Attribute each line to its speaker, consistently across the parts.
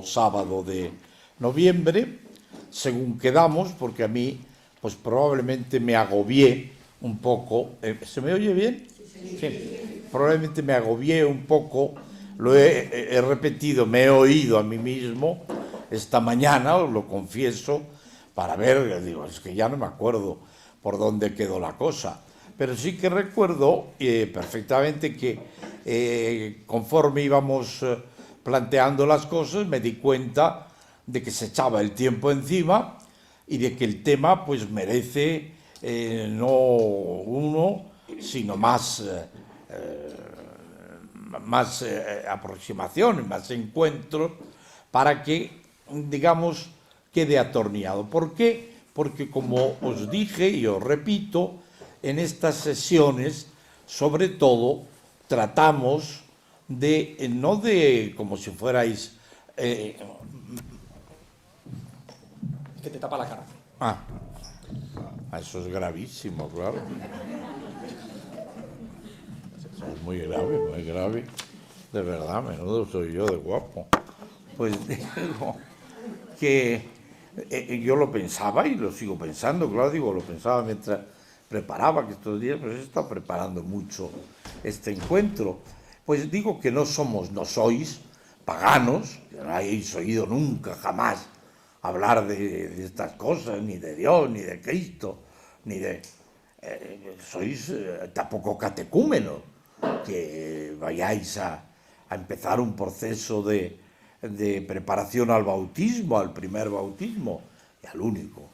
Speaker 1: sábado de noviembre, según quedamos, porque a mí, pues probablemente me agobié un poco. ¿Se me oye bien? Sí. Probablemente me agobié un poco, lo he repetido, me he oído a mí mismo esta mañana, os lo confieso, para ver, digo, es que ya no me acuerdo por dónde quedó la cosa. Pero sí que recuerdo perfectamente que conforme íbamos planteando las cosas, me di cuenta de que se echaba el tiempo encima y de que el tema pues merece no uno, sino más aproximaciones, más encuentros, para que, digamos, quede atornillado. ¿Por qué? Porque, como os dije y os repito, en estas sesiones, sobre todo, tratamos de, no de como si fuerais...
Speaker 2: que te tapa la cara.
Speaker 1: Eso es gravísimo, claro. Eso es muy grave, muy grave. De verdad, menudo soy yo de guapo. Pues digo que yo lo pensaba y lo sigo pensando, claro, digo, lo pensaba mientras preparaba, que estos días pues he estado preparando mucho este encuentro. Pues digo que no somos, no sois paganos, que no hayáis oído nunca, jamás, hablar de estas cosas, ni de Dios, ni de Cristo, ni de... sois tampoco catecúmenos, que vayáis a empezar un proceso de preparación al bautismo, al primer bautismo y al único.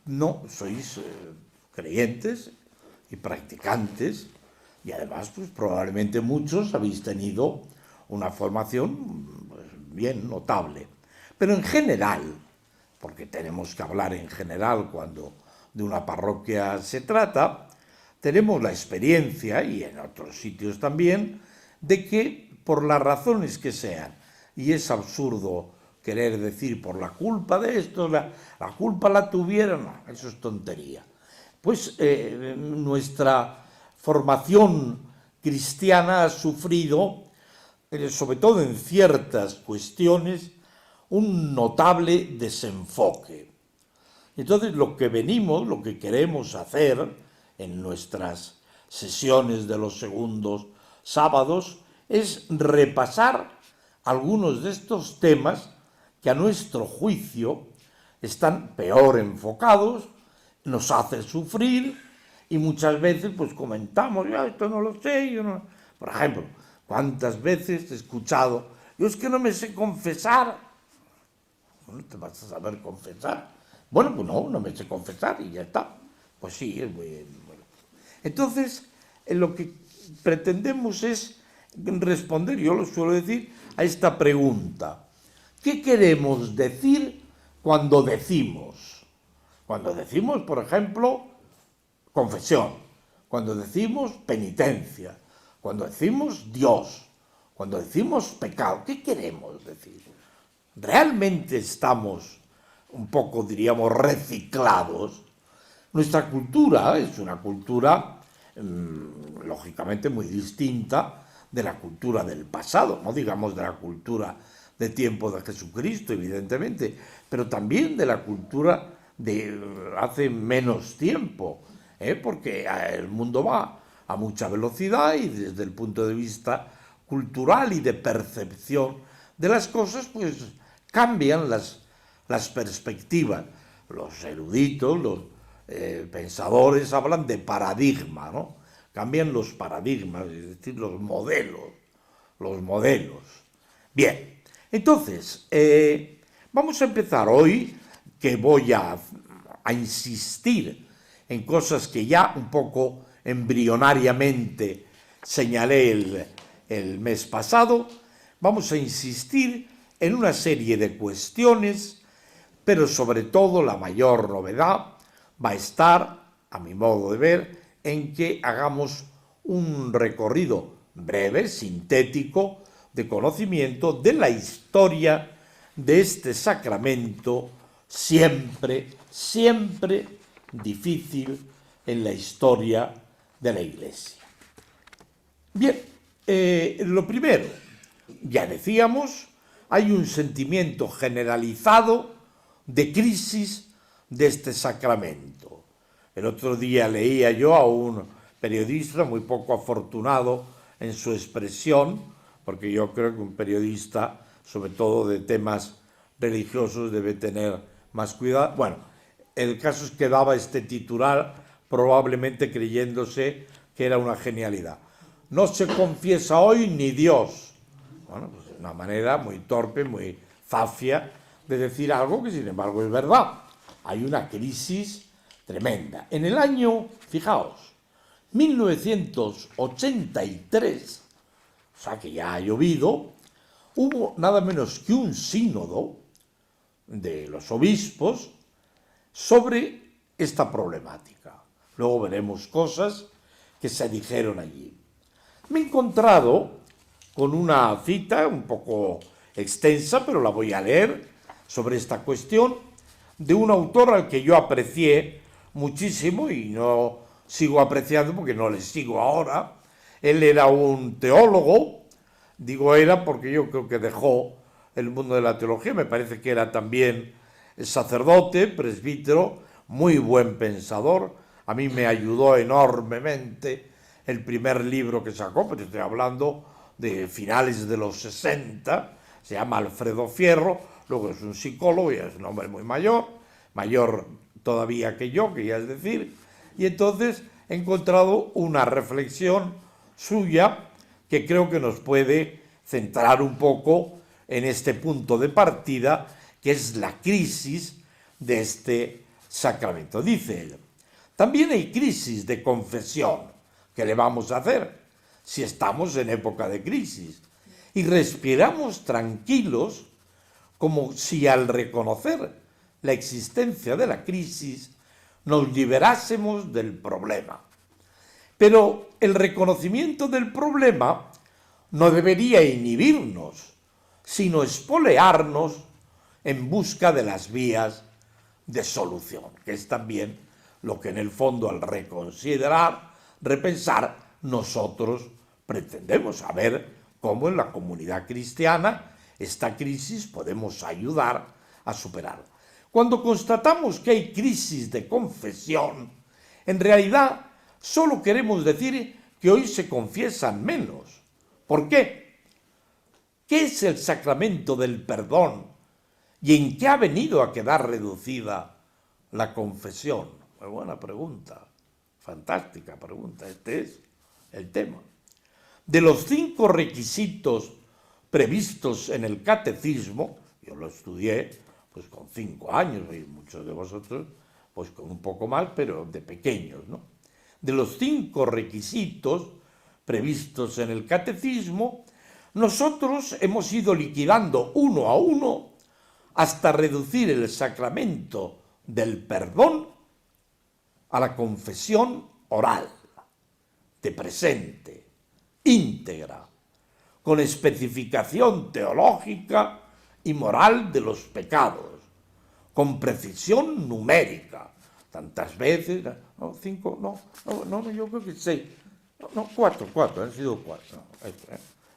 Speaker 1: No, sois creyentes y practicantes, y además pues probablemente muchos habéis tenido una formación pues, bien notable. Pero en general, porque tenemos que hablar en general cuando de una parroquia se trata, tenemos la experiencia, y en otros sitios también, de que por las razones que sean, y es absurdo querer decir por la culpa de esto, la culpa la tuvieron, no, eso es tontería. Pues nuestra formación cristiana ha sufrido, sobre todo en ciertas cuestiones, un notable desenfoque. Entonces, lo que venimos, lo que queremos hacer en nuestras sesiones de los segundos sábados es repasar algunos de estos temas que a nuestro juicio están peor enfocados, nos hacen sufrir y muchas veces pues comentamos, ya esto no lo sé, yo no... Por ejemplo, ¿cuántas veces he escuchado, yo es que no me sé confesar? ¿No te vas a saber confesar? Bueno, pues no me sé confesar y ya está. Pues sí, es muy bueno. Entonces, lo que pretendemos es responder, yo lo suelo decir, a esta pregunta. ¿Qué queremos decir cuando decimos? Cuando decimos, por ejemplo, confesión, cuando decimos penitencia, cuando decimos Dios, cuando decimos pecado, ¿qué queremos decir? ¿Realmente estamos un poco, diríamos, reciclados? Nuestra cultura es una cultura, lógicamente, muy distinta de la cultura del pasado, no digamos de la cultura de tiempo de Jesucristo, evidentemente, pero también de la cultura de hace menos tiempo, porque el mundo va a mucha velocidad y desde el punto de vista cultural y de percepción de las cosas, pues cambian las perspectivas. Los eruditos, los pensadores hablan de paradigma, ¿no? Cambian los paradigmas, es decir, los modelos. Los modelos. Bien, entonces, vamos a empezar hoy, que voy a insistir en cosas que ya un poco embrionariamente señalé el mes pasado. Vamos a insistir en una serie de cuestiones, pero sobre todo la mayor novedad va a estar, a mi modo de ver, en que hagamos un recorrido breve, sintético, de conocimiento de la historia de este sacramento siempre, siempre difícil en la historia de la Iglesia. Bien, lo primero, ya decíamos, hay un sentimiento generalizado de crisis de este sacramento. El otro día leía yo a un periodista muy poco afortunado en su expresión, porque yo creo que un periodista, sobre todo de temas religiosos, debe tener más cuidado. Bueno, el caso es que daba este titular probablemente creyéndose que era una genialidad. No se confiesa hoy ni Dios. Bueno, pues una manera muy torpe, muy zafia de decir algo que sin embargo es verdad. Hay una crisis tremenda. En el año, fijaos, 1983, o sea que ya ha llovido, hubo nada menos que un sínodo de los obispos sobre esta problemática. Luego veremos cosas que se dijeron allí. Me he encontrado con una cita un poco extensa, pero la voy a leer, sobre esta cuestión, de un autor al que yo aprecié muchísimo y no sigo apreciando porque no le sigo ahora. Él era un teólogo, digo era porque yo creo que dejó el mundo de la teología, me parece que era también sacerdote, presbítero, muy buen pensador. A mí me ayudó enormemente el primer libro que sacó, pero estoy hablando de finales de los 60, se llama Alfredo Fierro, luego es un psicólogo y es un hombre muy mayor, mayor todavía que yo, quería decir, y entonces he encontrado una reflexión suya que creo que nos puede centrar un poco en este punto de partida, que es la crisis de este sacramento. Dice él, también hay crisis de confesión. ¿Qué le vamos a hacer si estamos en época de crisis? Y respiramos tranquilos como si al reconocer la existencia de la crisis nos liberásemos del problema. Pero el reconocimiento del problema no debería inhibirnos, sino espolearnos en busca de las vías de solución, que es también lo que en el fondo al reconsiderar, repensar, nosotros pretendemos saber cómo en la comunidad cristiana esta crisis podemos ayudar a superarla. Cuando constatamos que hay crisis de confesión, en realidad solo queremos decir que hoy se confiesan menos. ¿Por qué? ¿Qué es el sacramento del perdón? ¿Y en qué ha venido a quedar reducida la confesión? Muy buena pregunta, fantástica pregunta, este es el tema. De los 5 requisitos previstos en el catecismo, yo lo estudié pues con 5 años, y muchos de vosotros pues con un poco más, pero de pequeños, ¿no? De los 5 requisitos previstos en el catecismo, nosotros hemos ido liquidando uno a uno hasta reducir el sacramento del perdón a la confesión oral, de presente, íntegra, con especificación teológica y moral de los pecados, con precisión numérica. Tantas veces, no, 5, no, yo creo que 6, no, 4, han sido 4.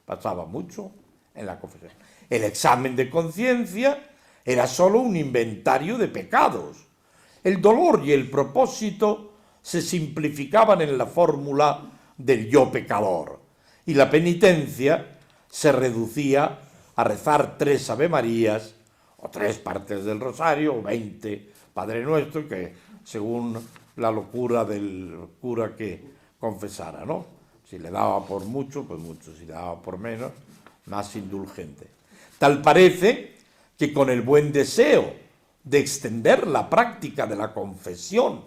Speaker 1: Pasaba mucho en la confesión. El examen de conciencia era solo un inventario de pecados. El dolor y el propósito se simplificaban en la fórmula del yo pecador, y la penitencia se reducía a rezar 3 Avemarías, o 3 partes del rosario, o 20 Padre Nuestro, que según la locura del cura que confesara, ¿no? Si le daba por mucho, pues mucho, si le daba por menos, más indulgente. Tal parece que con el buen deseo de extender la práctica de la confesión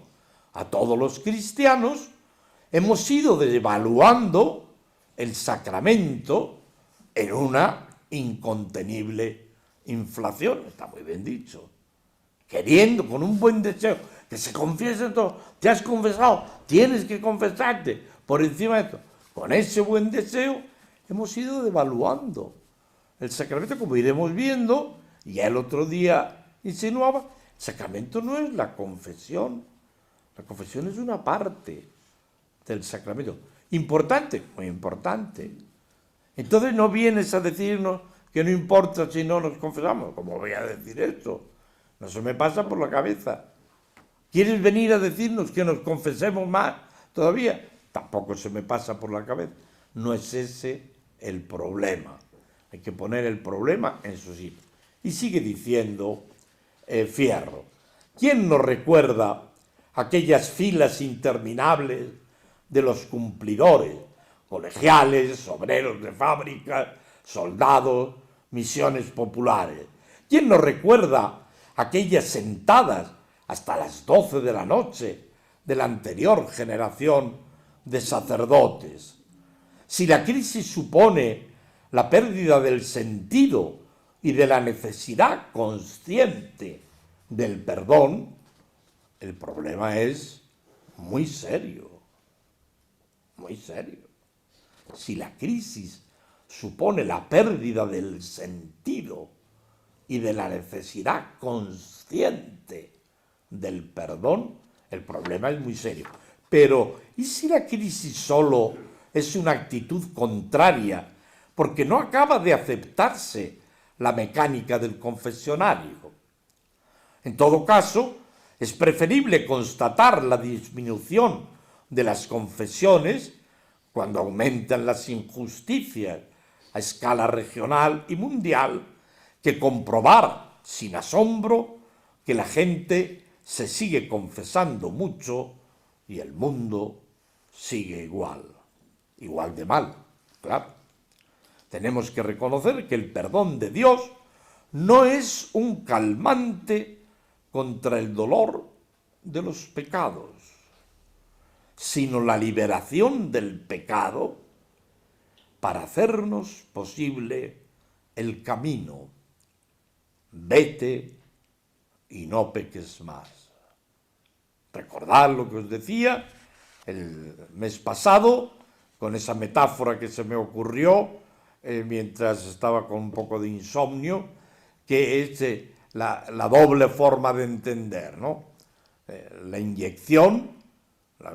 Speaker 1: a todos los cristianos, hemos ido devaluando el sacramento en una incontenible inflación, está muy bien dicho, queriendo con un buen deseo que se confiese todo, te has confesado, tienes que confesarte por encima de todo. Con ese buen deseo hemos ido devaluando el sacramento, como iremos viendo. Ya el otro día insinuaba, el sacramento no es la confesión es una parte del sacramento, importante, muy importante. Entonces no vienes a decirnos que no importa si no nos confesamos. ¿Cómo voy a decir esto? No se me pasa por la cabeza. ¿Quieres venir a decirnos que nos confesemos más todavía? Tampoco se me pasa por la cabeza. No es ese el problema. Hay que poner el problema en su sitio. Y sigue diciendo Fierro. ¿Quién nos recuerda aquellas filas interminables de los cumplidores, colegiales, obreros de fábrica, soldados, misiones populares? ¿Quién nos recuerda aquellas sentadas hasta las 12 de la noche de la anterior generación de sacerdotes? Si la crisis supone la pérdida del sentido y de la necesidad consciente del perdón, el problema es muy serio, muy serio. Si la crisis supone la pérdida del sentido y de la necesidad consciente del perdón, el problema es muy serio. Pero, ¿y si la crisis solo es una actitud contraria porque no acaba de aceptarse la mecánica del confesionario? En todo caso, es preferible constatar la disminución de las confesiones cuando aumentan las injusticias a escala regional y mundial que comprobar sin asombro que la gente se sigue confesando mucho y el mundo sigue igual de mal, claro. Tenemos que reconocer que el perdón de Dios no es un calmante contra el dolor de los pecados, sino la liberación del pecado para hacernos posible el camino. Vete y no peques más. Recordad lo que os decía el mes pasado, con esa metáfora que se me ocurrió mientras estaba con un poco de insomnio, que es la doble forma de entender, ¿no? La inyección,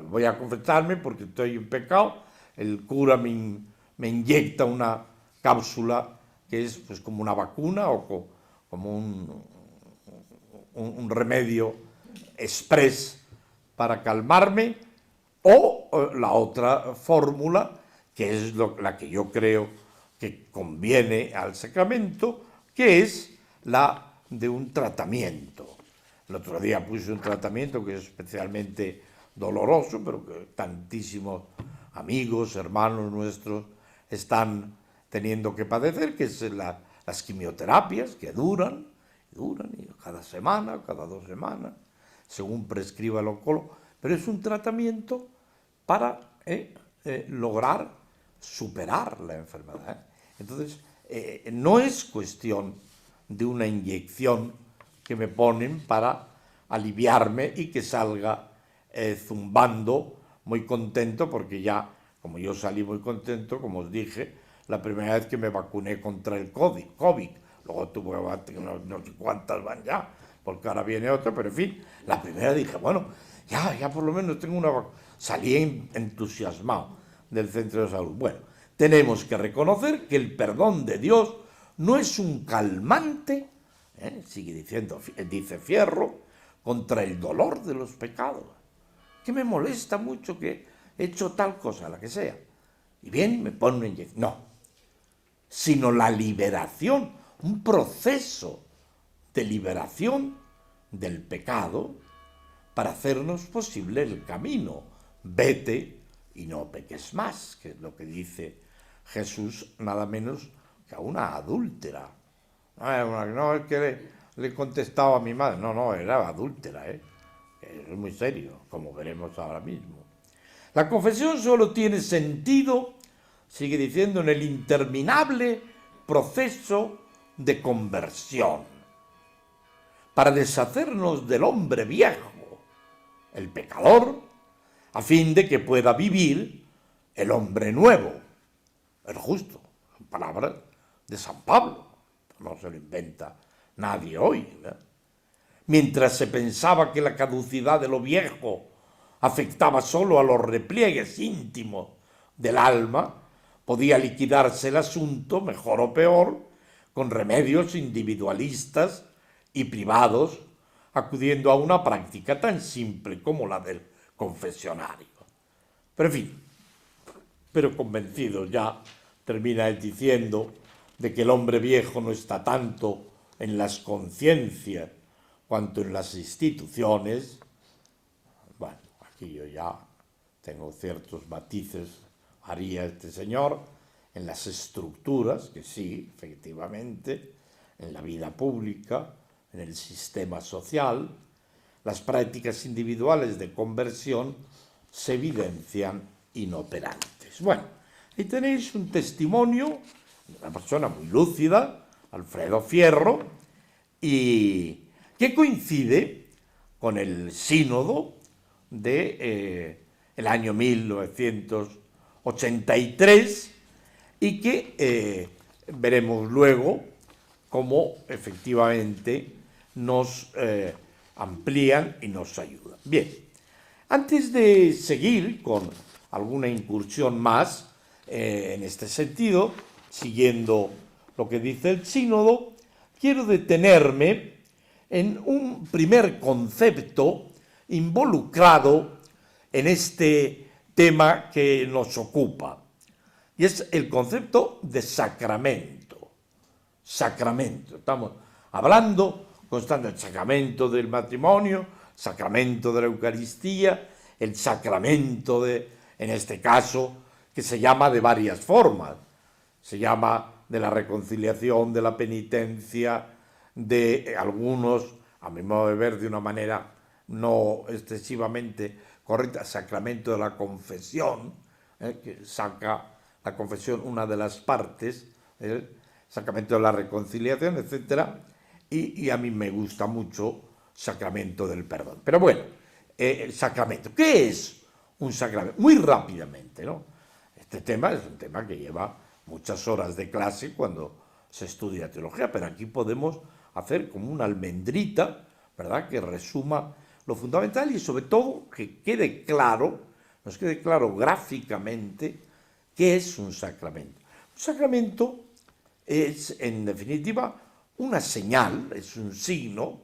Speaker 1: voy a confesarme porque estoy en pecado, el cura me inyecta una cápsula que es pues como una vacuna o como un remedio express para calmarme, o la otra fórmula, que es la que yo creo que conviene al sacramento, que es la de un tratamiento. El otro día puse un tratamiento que es especialmente doloroso, pero que tantísimos amigos, hermanos nuestros están teniendo que padecer, que es las quimioterapias, que duran, y cada semana, cada 2 semanas, según prescriba el oncólogo, pero es un tratamiento para lograr superar la enfermedad. Entonces, no es cuestión de una inyección que me ponen para aliviarme y que salga zumbando muy contento, porque ya, como yo salí muy contento, como os dije, la primera vez que me vacuné contra el COVID, luego tuve no sé cuántas van ya, porque ahora viene otra, pero en fin, la primera dije, bueno, ya por lo menos tengo una vacuna. Salí entusiasmado del centro de salud. Bueno, tenemos que reconocer que el perdón de Dios no es un calmante, sigue diciendo, dice Fierro, contra el dolor de los pecados. Que me molesta mucho que he hecho tal cosa, la que sea. Y bien, me pone una inyección. No, sino la liberación, un proceso de liberación del pecado para hacernos posible el camino. Vete y no peques más, que es lo que dice Jesús, nada menos que a una adúltera. No, es que le contestaba a mi madre, no, era adúltera, es muy serio, como veremos ahora mismo. La confesión solo tiene sentido, sigue diciendo, en el interminable proceso de conversión, para deshacernos del hombre viejo, el pecador, a fin de que pueda vivir el hombre nuevo, el justo, en palabras de San Pablo, no se lo inventa nadie hoy, ¿no? Mientras se pensaba que la caducidad de lo viejo afectaba solo a los repliegues íntimos del alma, podía liquidarse el asunto, mejor o peor, con remedios individualistas y privados, acudiendo a una práctica tan simple como la del confesionario. Pero en fin, pero convencido ya, termina él diciendo de que el hombre viejo no está tanto en las conciencias cuanto en las instituciones. Bueno, aquí yo ya tengo ciertos matices, haría este señor, en las estructuras, que sí, efectivamente, en la vida pública, en el sistema social, las prácticas individuales de conversión se evidencian inoperantes. Bueno, ahí tenéis un testimonio de una persona muy lúcida, Alfredo Fierro, y que coincide con el sínodo de el año 1983 y que veremos luego cómo efectivamente nos amplían y nos ayudan. Bien, antes de seguir con alguna incursión más en este sentido, siguiendo lo que dice el sínodo, quiero detenerme en un primer concepto involucrado en este tema que nos ocupa, y es el concepto de sacramento. Sacramento, estamos hablando constantemente del sacramento del matrimonio, sacramento de la Eucaristía, el sacramento en este caso, que se llama de varias formas. Se llama de la reconciliación, de la penitencia, de algunos, a mi modo de ver, de una manera no excesivamente correcta, sacramento de la confesión, que saca la confesión una de las partes, el sacramento de la reconciliación, etc. Y a mí me gusta mucho sacramento del perdón. Pero bueno, el sacramento. ¿Qué es un sacramento? Muy rápidamente, ¿no? Este tema es un tema que lleva muchas horas de clase cuando se estudia teología, pero aquí podemos hacer como una almendrita, ¿verdad?, que resuma lo fundamental y sobre todo que quede claro, nos quede claro gráficamente qué es un sacramento. Un sacramento es, en definitiva, una señal, es un signo.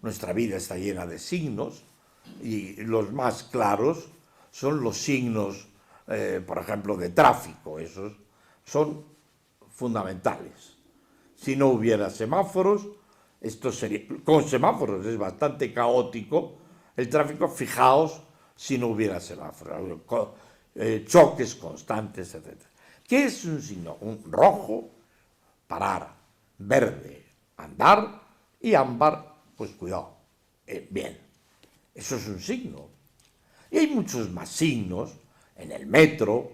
Speaker 1: Nuestra vida está llena de signos y los más claros son los signos, por ejemplo, de tráfico. Esos son fundamentales. Si no hubiera semáforos, esto sería, con semáforos es bastante caótico el tráfico, fijaos si no hubiera semáforos, choques constantes, etc. ¿Qué es un signo? Un rojo, parar; verde, andar; y ámbar, pues cuidado. Bien, eso es un signo. Y hay muchos más signos en el metro,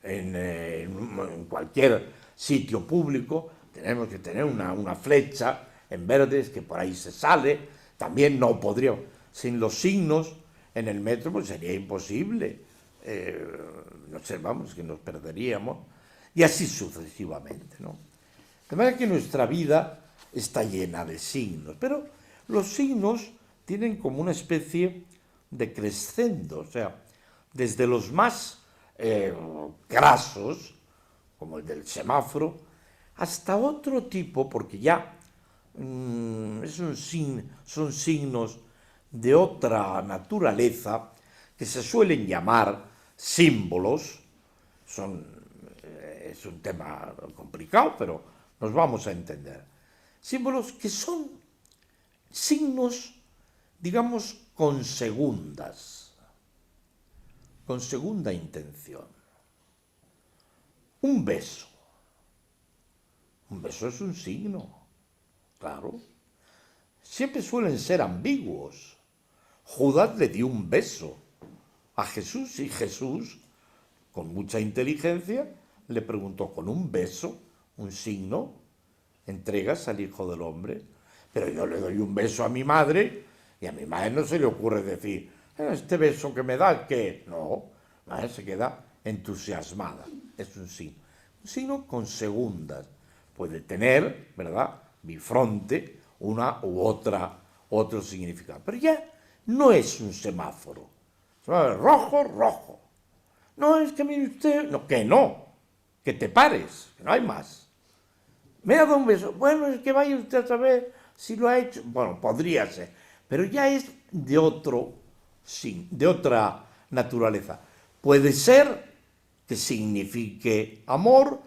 Speaker 1: en cualquier sitio público. Tenemos que tener una flecha en verde, que por ahí se sale. También no podríamos, sin los signos en el metro, pues sería imposible. No sé, vamos, que nos perderíamos. Y así sucesivamente, ¿no? De manera que nuestra vida está llena de signos, pero los signos tienen como una especie de crescendo, o sea, desde los más grasos, como el del semáforo, hasta otro tipo, porque ya son signos de otra naturaleza, que se suelen llamar símbolos. Es un tema complicado, pero nos vamos a entender. Símbolos que son signos, digamos, con segunda intención. Un beso. Un beso es un signo, claro. Siempre suelen ser ambiguos. Judas le dio un beso a Jesús y Jesús, con mucha inteligencia, le preguntó: ¿con un beso, un signo, entregas al Hijo del Hombre? Pero yo le doy un beso a mi madre y a mi madre no se le ocurre decir: este beso que me da, ¿qué? No, madre se queda entusiasmada. Es un signo con segundas. Puede tener, ¿verdad?, bifronte, una u otro significado. Pero ya no es un semáforo. Rojo, rojo. No, es que mire usted, no, que te pares, que no hay más. Me ha dado un beso. Bueno, es que vaya usted a saber si lo ha hecho. Bueno, podría ser, pero ya es de otro, sí, de otra naturaleza. Puede ser que signifique amor,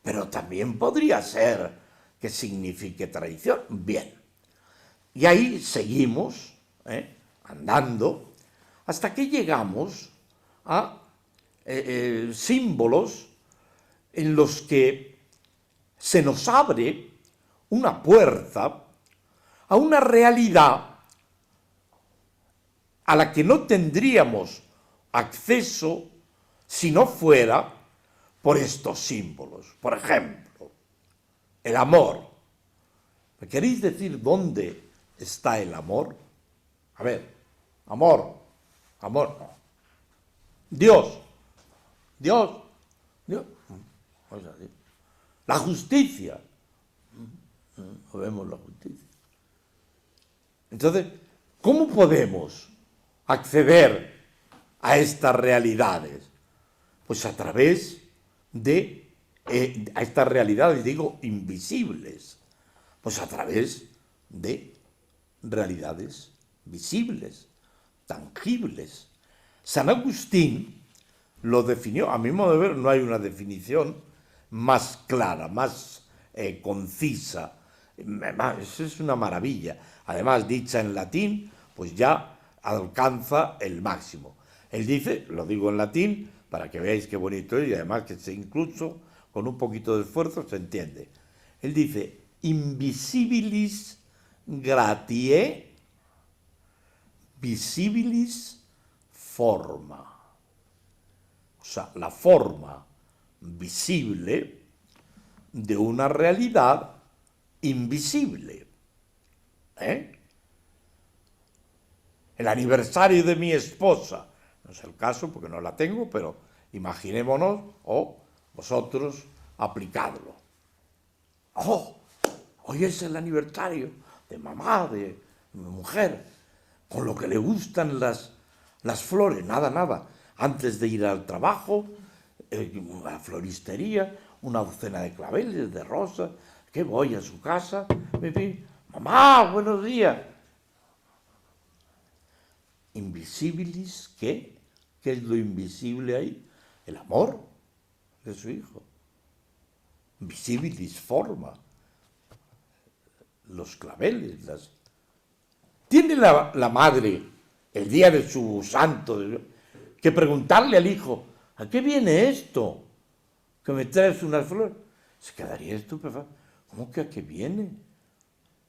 Speaker 1: pero también podría ser que signifique traición. Bien. Y ahí seguimos, andando, hasta que llegamos a símbolos en los que se nos abre una puerta a una realidad a la que no tendríamos acceso si no fuera por estos símbolos. Por ejemplo, el amor. ¿Me queréis decir dónde está el amor? A ver, amor, amor, no. Dios, Dios, Dios. La justicia. No vemos la justicia. Entonces, ¿cómo podemos acceder a estas realidades? Pues a través de a estas realidades, digo, invisibles. Pues a través de realidades visibles, tangibles. San Agustín lo definió, a mi modo de ver, no hay una definición más clara, más concisa. Eso es una maravilla. Además, dicha en latín, pues ya alcanza el máximo. Él dice, lo digo en latín, para que veáis qué bonito es, y además que incluso con un poquito de esfuerzo se entiende. Él dice, invisibilis gratiae visibilis forma. O sea, la forma visible de una realidad invisible. El aniversario de mi esposa, no es el caso porque no la tengo, pero imaginémonos, o vosotros aplicadlo. ¡Oh! Hoy es el aniversario de mamá, de mi mujer, con lo que le gustan las flores, nada. Antes de ir al trabajo, a la floristería, una docena de claveles, de rosas, que voy a su casa, mamá, buenos días. Invisibilis, ¿qué? ¿Qué es lo invisible ahí? El amor de su hijo. Visibilis forma. Los claveles, Tiene la madre, el día de su santo, que preguntarle al hijo, ¿a qué viene esto? ¿Que me traes unas flores? Se quedaría estupefacto. ¿Cómo que a qué viene?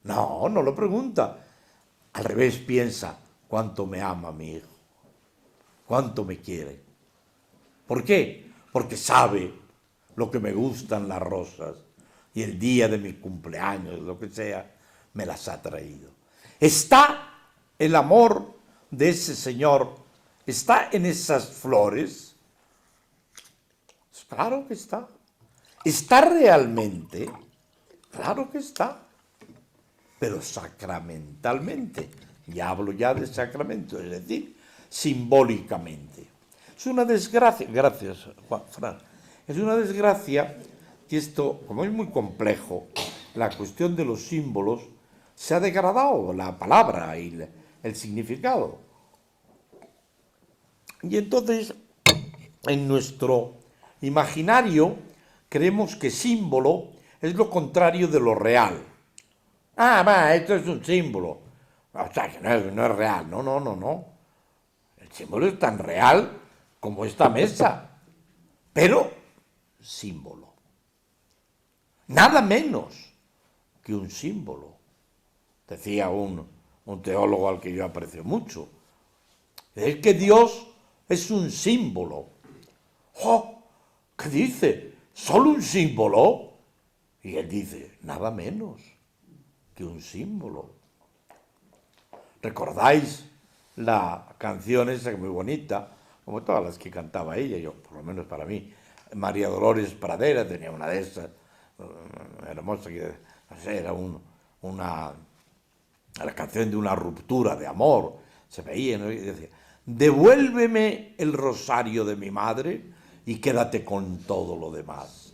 Speaker 1: No lo pregunta. Al revés piensa, cuánto me ama mi hijo, cuánto me quiere. ¿Por qué? Porque sabe lo que me gustan las rosas y el día de mi cumpleaños, lo que sea, me las ha traído. ¿Está el amor de ese señor? ¿Está en esas flores? Claro que está. ¿Está realmente? Claro que está. Pero sacramentalmente. Ya hablo ya de sacramento, es decir, simbólicamente. Es una desgracia, gracias, Fran, es una desgracia que esto, como es muy complejo, la cuestión de los símbolos, se ha degradado la palabra y el significado. Y entonces, en nuestro imaginario, creemos que símbolo es lo contrario de lo real. Esto es un símbolo. O sea, que no es real. No. El símbolo es tan real como esta mesa, pero símbolo. Nada menos que un símbolo. Decía un teólogo al que yo aprecio mucho. Es que Dios es un símbolo. ¡Oh! ¿Qué dice? ¿Solo un símbolo? Y él dice, nada menos que un símbolo. ¿Recordáis la canción esa muy bonita, como todas las que cantaba ella, yo, por lo menos para mí? María Dolores Pradera tenía una de esas, hermosa, que no sé, era la canción de una ruptura de amor, se veía, ¿no? Y decía, devuélveme el rosario de mi madre y quédate con todo lo demás.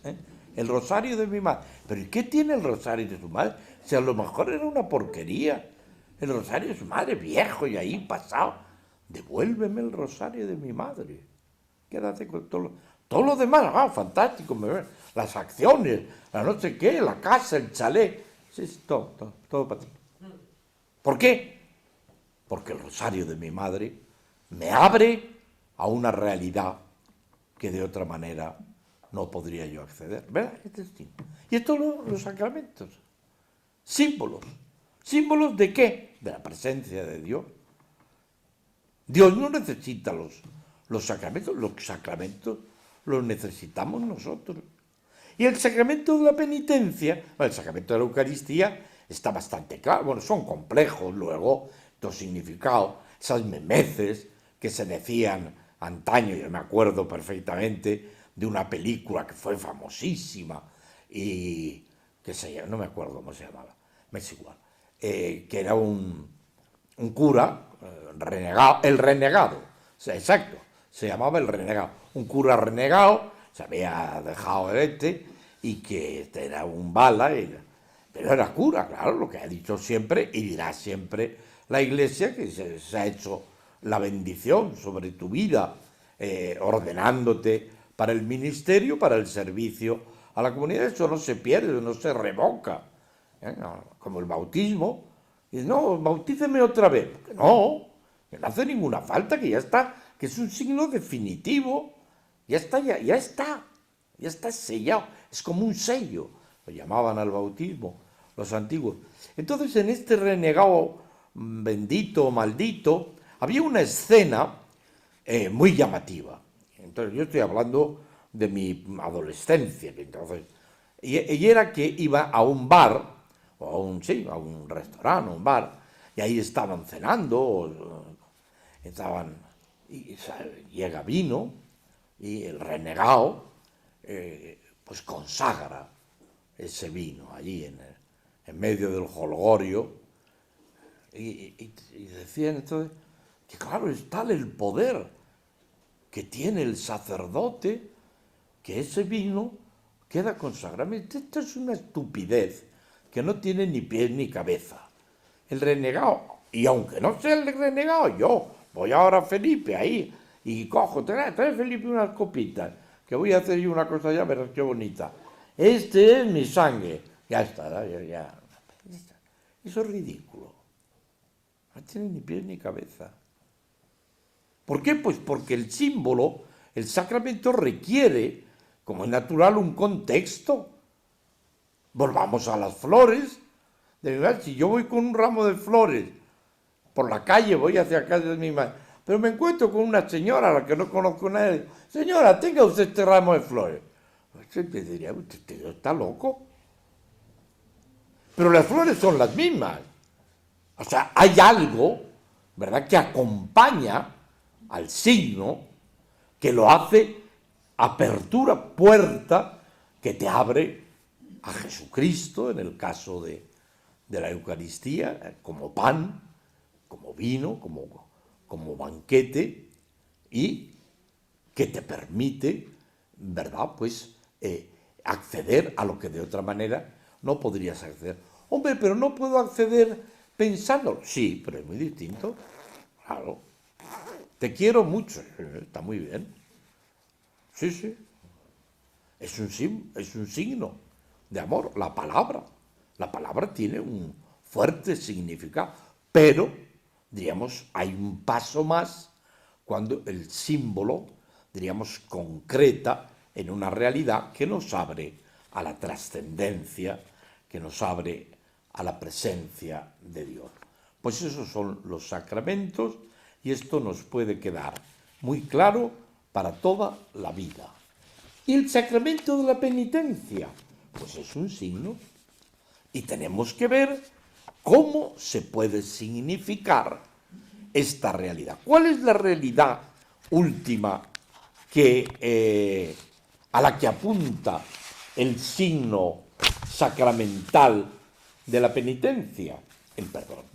Speaker 1: el rosario de mi madre. ¿Pero ¿y qué tiene el rosario de su madre? Si a lo mejor era una porquería. El rosario de su madre, viejo y ahí pasado. Devuélveme el rosario de mi madre. Quédate con todo lo demás. Fantástico. Las acciones, la no sé qué, la casa, el chalet. Sí, todo para ti. ¿Por qué? Porque el rosario de mi madre me abre a una realidad que de otra manera no podría yo acceder. ¿Verdad? Y esto los sacramentos. Símbolos. ¿Símbolos de qué? De la presencia de Dios. Dios no necesita los sacramentos los necesitamos nosotros. Y el sacramento de la penitencia, el sacramento de la Eucaristía, está bastante claro. Bueno, son complejos luego, los significados, esas memeces que se decían antaño, yo me acuerdo perfectamente de una película que fue famosísima y que no me acuerdo cómo se llamaba, me es igual, que era un cura renegado, el renegado, o sea, exacto, se llamaba el renegado, un cura renegado, se había dejado el y que era un bala, pero era cura, claro, lo que ha dicho siempre y dirá siempre la Iglesia, que se ha hecho la bendición sobre tu vida, ordenándote para el ministerio, para el servicio a la comunidad. Eso no se pierde, no se revoca, como el bautismo. Y no, bautíceme otra vez. Porque no hace ninguna falta, que ya está, que es un signo definitivo, ya está sellado, es como un sello, lo llamaban al bautismo los antiguos. Entonces, en este renegado bendito o maldito, había una escena muy llamativa. Entonces, yo estoy hablando de mi adolescencia, entonces, y era que iba a un bar, o a un restaurante, un bar, y ahí estaban cenando, y llega vino, y el renegado, pues consagra ese vino allí en medio del jolgorio, y decían entonces que claro, es tal el poder que tiene el sacerdote que ese vino queda consagrado. Esto es una estupidez que no tiene ni pies ni cabeza. El renegado, y aunque no sea el renegado, yo voy ahora a Felipe ahí y cojo, trae Felipe unas copitas, que voy a hacer yo una cosa, ya verás qué bonita. Este es mi sangre. Ya está, ya. Eso es ridículo. No tiene ni pies ni cabeza. ¿Por qué? Pues porque el símbolo, el sacramento requiere, como es natural, un contexto. Volvamos a las flores. De verdad, si yo voy con un ramo de flores por la calle, voy hacia casa de mi madre, pero me encuentro con una señora a la que no conozco nadie. Señora, tenga usted este ramo de flores. Usted me diría, usted está loco. Pero las flores son las mismas. O sea, hay algo, ¿verdad?, que acompaña al signo, que lo hace apertura, puerta, que te abre a Jesucristo, en el caso de la Eucaristía, como pan, como vino, como banquete, y que te permite, ¿verdad?, pues acceder a lo que de otra manera no podrías acceder. Hombre, pero no puedo acceder pensándolo. Sí, pero es muy distinto. Claro. Te quiero mucho. Está muy bien. Sí, sí. Es un signo de amor. La palabra tiene un fuerte significado. Pero, diríamos, hay un paso más cuando el símbolo, diríamos, concreta en una realidad que nos abre a la trascendencia, que nos abre a la presencia de Dios. Pues esos son los sacramentos y esto nos puede quedar muy claro para toda la vida. Y el sacramento de la penitencia, pues es un signo y tenemos que ver cómo se puede significar esta realidad. ¿Cuál es la realidad última a la que apunta el signo sacramental de la penitencia? El perdón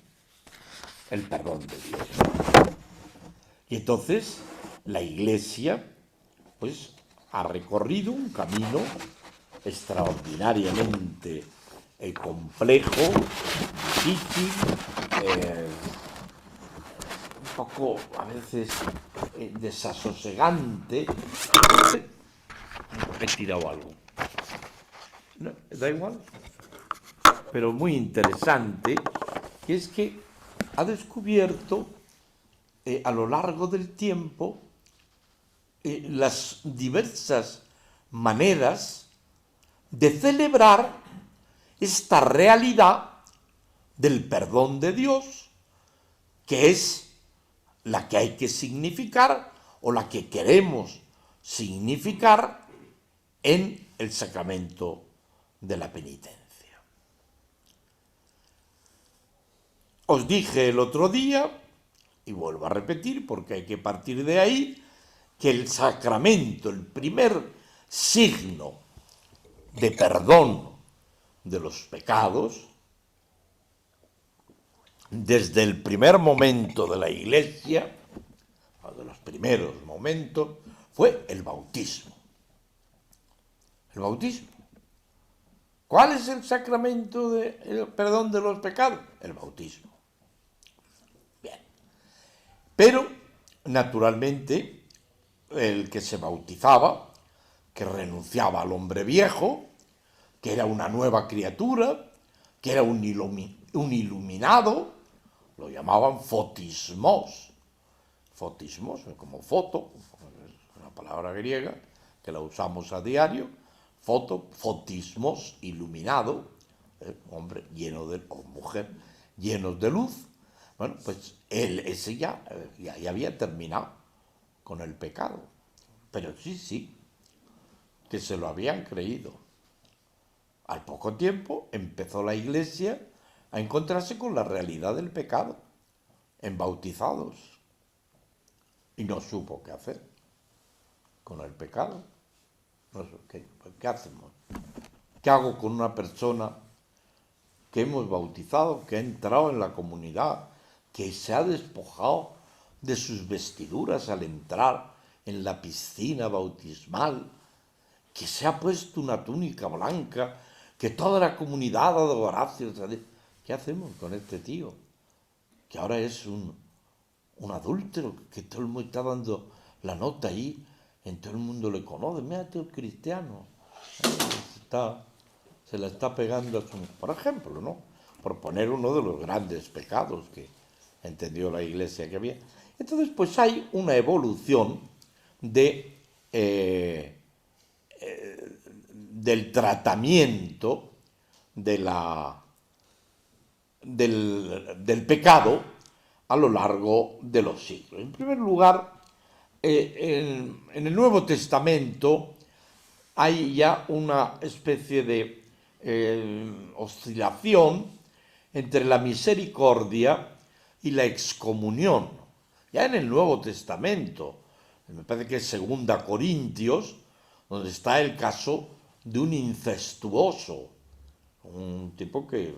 Speaker 1: de Dios. Y entonces la Iglesia, pues, ha recorrido un camino extraordinariamente complejo, difícil, un poco a veces desasosegante. He tirado algo. No, da igual. Pero muy interesante, que es que ha descubierto a lo largo del tiempo las diversas maneras de celebrar esta realidad del perdón de Dios, que es la que hay que significar o la que queremos significar en el sacramento de la penitencia. Os dije el otro día, y vuelvo a repetir porque hay que partir de ahí, que el sacramento, el primer signo de perdón de los pecados, desde el primer momento de la Iglesia, o de los primeros momentos, fue el bautismo. El bautismo. ¿Cuál es el sacramento del perdón de los pecados? El bautismo. Bien. Pero, naturalmente, el que se bautizaba, que renunciaba al hombre viejo, que era una nueva criatura, que era un iluminado, lo llamaban fotismos. Fotismos, como foto, es una palabra griega que la usamos a diario, fotismos, iluminado, hombre lleno de, o mujer llenos de luz. Bueno, pues ese ya había terminado con el pecado. Pero sí, que se lo habían creído. Al poco tiempo empezó la Iglesia a encontrarse con la realidad del pecado en bautizados y no supo qué hacer con el pecado. No sé, ¿qué hacemos? ¿Qué hago con una persona que hemos bautizado, que ha entrado en la comunidad, que se ha despojado de sus vestiduras al entrar en la piscina bautismal, que se ha puesto una túnica blanca, que toda la comunidad ha dado gracias a Dios? ¿Qué hacemos con este tío? Que ahora es un adúltero, que todo el mundo está dando la nota ahí, en todo el mundo le conoce. Mira, tío, cristiano. Se la está pegando a su... Por ejemplo, ¿no? Por poner uno de los grandes pecados que entendió la Iglesia que había. Entonces, pues hay una evolución del tratamiento del pecado a lo largo de los siglos. En primer lugar, en el Nuevo Testamento hay ya una especie de oscilación entre la misericordia y la excomunión. Ya en el Nuevo Testamento, me parece que es 2 Corintios, donde está el caso de un incestuoso, un tipo que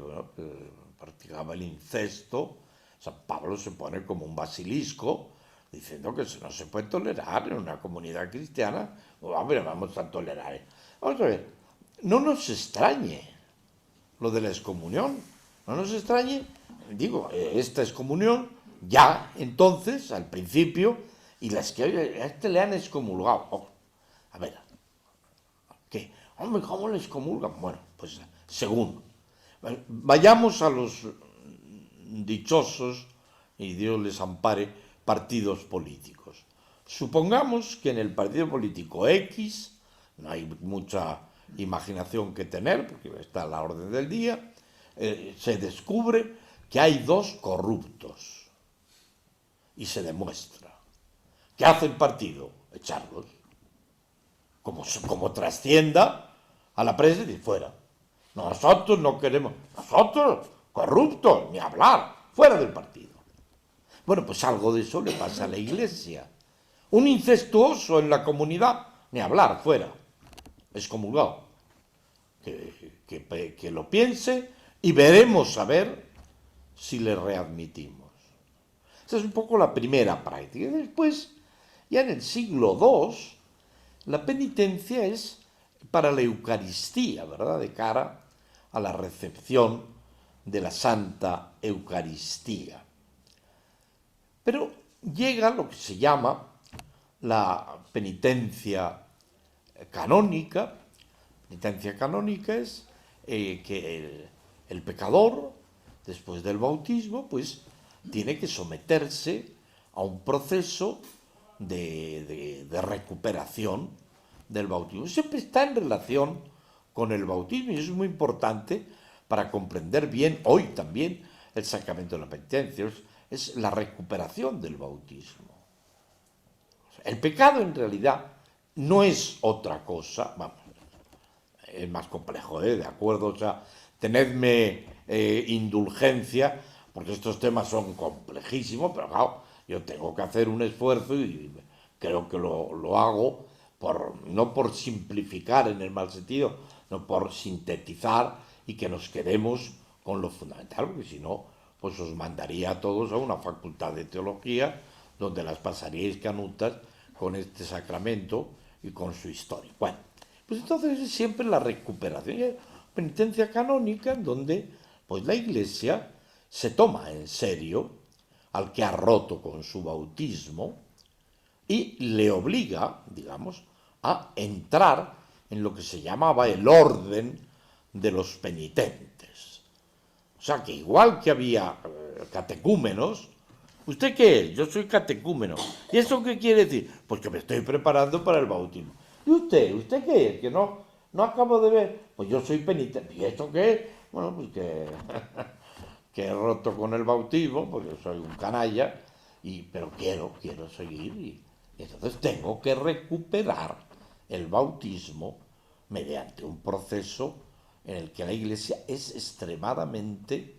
Speaker 1: practicaba el incesto. San Pablo se pone como un basilisco diciendo que eso no se puede tolerar en una comunidad cristiana. Vamos a tolerar. Vamos a ver, no nos extrañe lo de la excomunión, no nos extrañe, digo, esta excomunión ya entonces, al principio, y las que a este le han excomulgado. Oh, a ver, ¿qué? Hombre, ¿cómo le excomulgan? Bueno, pues según. Vayamos a los dichosos, y Dios les ampare, partidos políticos. Supongamos que en el partido político X, no hay mucha imaginación que tener, porque está a la orden del día, se descubre que hay 2 corruptos. Y se demuestra. ¿Qué hace el partido? Echarlos. Como trascienda a la prensa y fuera. Nosotros no queremos. Nosotros, corruptos, ni hablar. Fuera del partido. Bueno, pues algo de eso le pasa a la Iglesia. Un incestuoso en la comunidad, ni hablar, fuera. Excomulgado. Que lo piense y veremos a ver si le readmitimos. Esa es un poco la primera práctica. Y después, ya en el siglo II, la penitencia es para la Eucaristía, ¿verdad? De cara a la recepción de la Santa Eucaristía. Pero llega lo que se llama la penitencia canónica. Penitencia canónica es que el pecador, después del bautismo, pues tiene que someterse a un proceso de recuperación del bautismo. Siempre está en relación con el bautismo y eso es muy importante para comprender bien hoy también el sacramento de la penitencia. Es la recuperación del bautismo. El pecado en realidad no es otra cosa, vamos, es más complejo, de acuerdo, o sea, tenedme indulgencia, porque estos temas son complejísimos, pero claro, yo tengo que hacer un esfuerzo y creo que lo hago no por simplificar en el mal sentido, no por sintetizar y que nos quedemos con lo fundamental, porque si no, pues os mandaría a todos a una facultad de teología donde las pasaríais canutas con este sacramento y con su historia. Bueno, pues entonces es siempre la recuperación, penitencia canónica en donde pues la Iglesia se toma en serio al que ha roto con su bautismo y le obliga, digamos, a entrar en lo que se llamaba el orden de los penitentes. O sea que igual que había catecúmenos, ¿usted qué es? Yo soy catecúmeno. ¿Y eso qué quiere decir? Pues que me estoy preparando para el bautismo. ¿Y usted? ¿Usted qué es? Que no acabo de ver. Pues yo soy penitente. ¿Y eso qué es? Bueno, pues que he roto con el bautismo, porque soy un canalla, pero quiero seguir. Y entonces tengo que recuperar el bautismo mediante un proceso en el que la Iglesia es extremadamente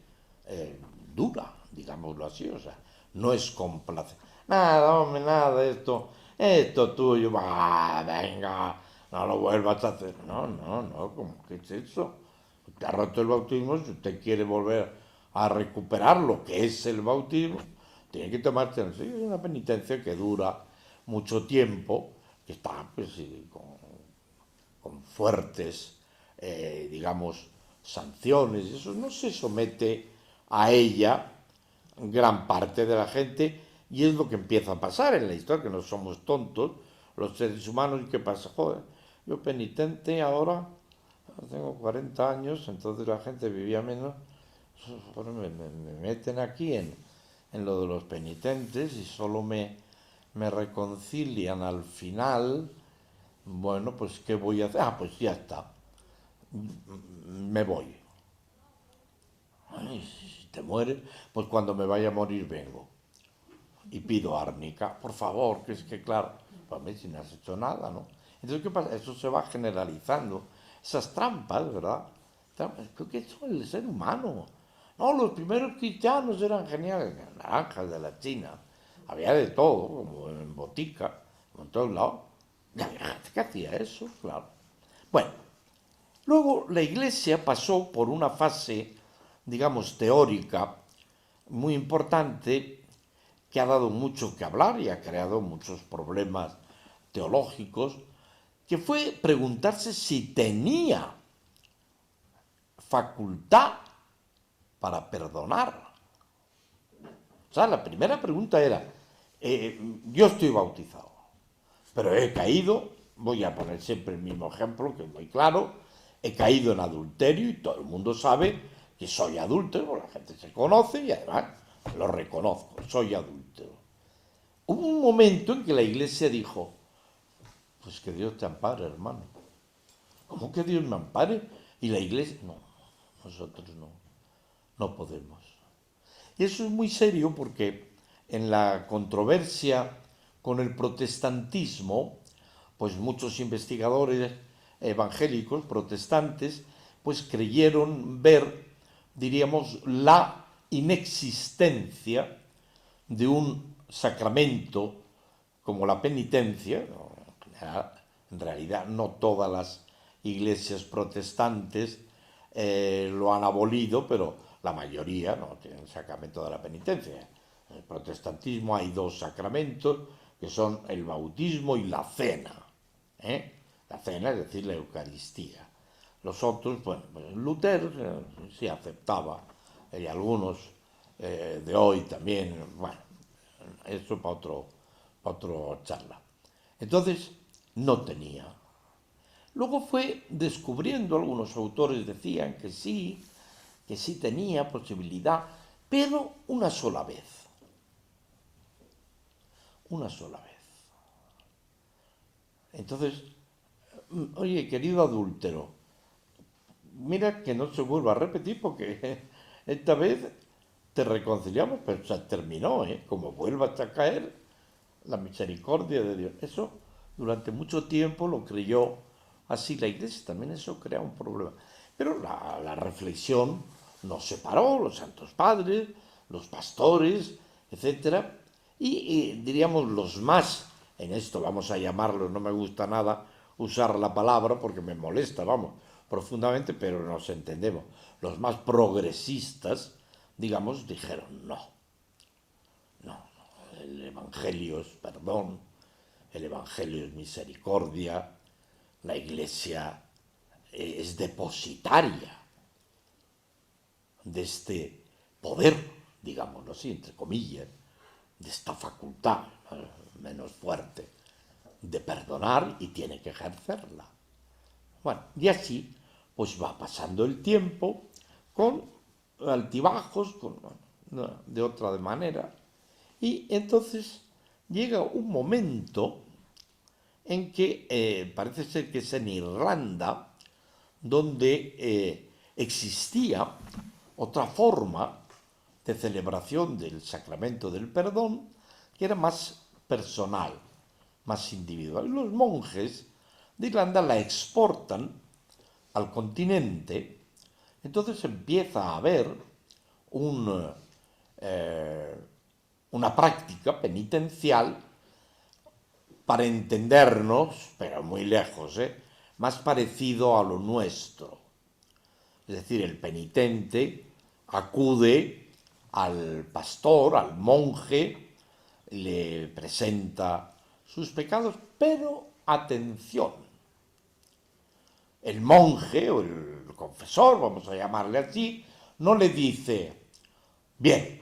Speaker 1: dura, digámoslo así, o sea, no es complacer. Nada, hombre, nada, esto tuyo, venga, no lo vuelvas a hacer. No, ¿cómo que es eso? Usted ha roto el bautismo, si usted quiere volver a recuperar lo que es el bautismo, tiene que tomarse en serio. Es una penitencia que dura mucho tiempo, que está pues, con fuertes, digamos, sanciones. Eso no se somete a ella gran parte de la gente y es lo que empieza a pasar en la historia, que no somos tontos los seres humanos. ¿Y qué pasa? Joder, yo penitente ahora, tengo 40 años, entonces la gente vivía menos, me meten aquí en lo de los penitentes y solo me reconcilian al final. Bueno, pues ¿qué voy a hacer? Pues ya está, me voy. Ay, si te mueres, pues cuando me vaya a morir vengo. Y pido árnica, por favor, que es que claro, para mí si no has hecho nada, ¿no? Entonces, ¿qué pasa? Eso se va generalizando. Esas trampas, ¿verdad? Creo que eso es el ser humano. No, los primeros cristianos eran geniales. Naranjas de la China. Había de todo, como en botica, como en todos lados. Y había gente que hacía eso, claro. Bueno, luego la Iglesia pasó por una fase, digamos, teórica muy importante que ha dado mucho que hablar y ha creado muchos problemas teológicos, que fue preguntarse si tenía facultad para perdonar. O sea, la primera pregunta era, yo estoy bautizado, pero he caído, voy a poner siempre el mismo ejemplo, que es muy claro, he caído en adulterio y todo el mundo sabe que soy adúltero, la gente se conoce y además lo reconozco, soy adúltero. Hubo un momento en que la Iglesia dijo, pues que Dios te ampare, hermano. ¿Cómo que Dios me ampare? Y la Iglesia, no, nosotros no podemos. Y eso es muy serio porque en la controversia con el protestantismo, pues muchos investigadores evangélicos, protestantes, pues creyeron ver, diríamos, la inexistencia de un sacramento como la penitencia. En realidad no todas las iglesias protestantes lo han abolido, pero la mayoría no tienen el sacramento de la penitencia. En el protestantismo hay dos sacramentos que son el bautismo y la cena. la cena, es decir, la Eucaristía. Los otros, bueno, pues Lutero sí aceptaba, y algunos de hoy también, bueno, eso para otro charla. Entonces, no tenía. Luego fue descubriendo, algunos autores decían que sí tenía posibilidad, pero una sola vez. Una sola vez. Entonces, oye, querido adúltero, mira que no se vuelva a repetir porque esta vez te reconciliamos, pero se terminó, ¿eh? Como vuelvas a caer, la misericordia de Dios. Eso durante mucho tiempo lo creyó así la Iglesia, también eso crea un problema. Pero la reflexión nos separó, los santos padres, los pastores, etcétera, y diríamos los más, en esto vamos a llamarlo, no me gusta nada usar la palabra porque me molesta, vamos, profundamente, pero nos entendemos. Los más progresistas, digamos, dijeron no, el Evangelio es perdón, el Evangelio es misericordia, la Iglesia es depositaria de este poder, digámoslo así, entre comillas, de esta facultad menos fuerte de perdonar y tiene que ejercerla. Bueno, y así pues va pasando el tiempo con altibajos, de otra manera, y entonces llega un momento en que parece ser que es en Irlanda donde existía otra forma de celebración del sacramento del perdón que era más personal, más individual. Y los monjes de Irlanda la exportan al continente, entonces empieza a haber una práctica penitencial, para entendernos, pero muy lejos, más parecido a lo nuestro. Es decir, el penitente acude al pastor, al monje, le presenta sus pecados, pero atención, el monje o el confesor, vamos a llamarle así, no le dice, bien,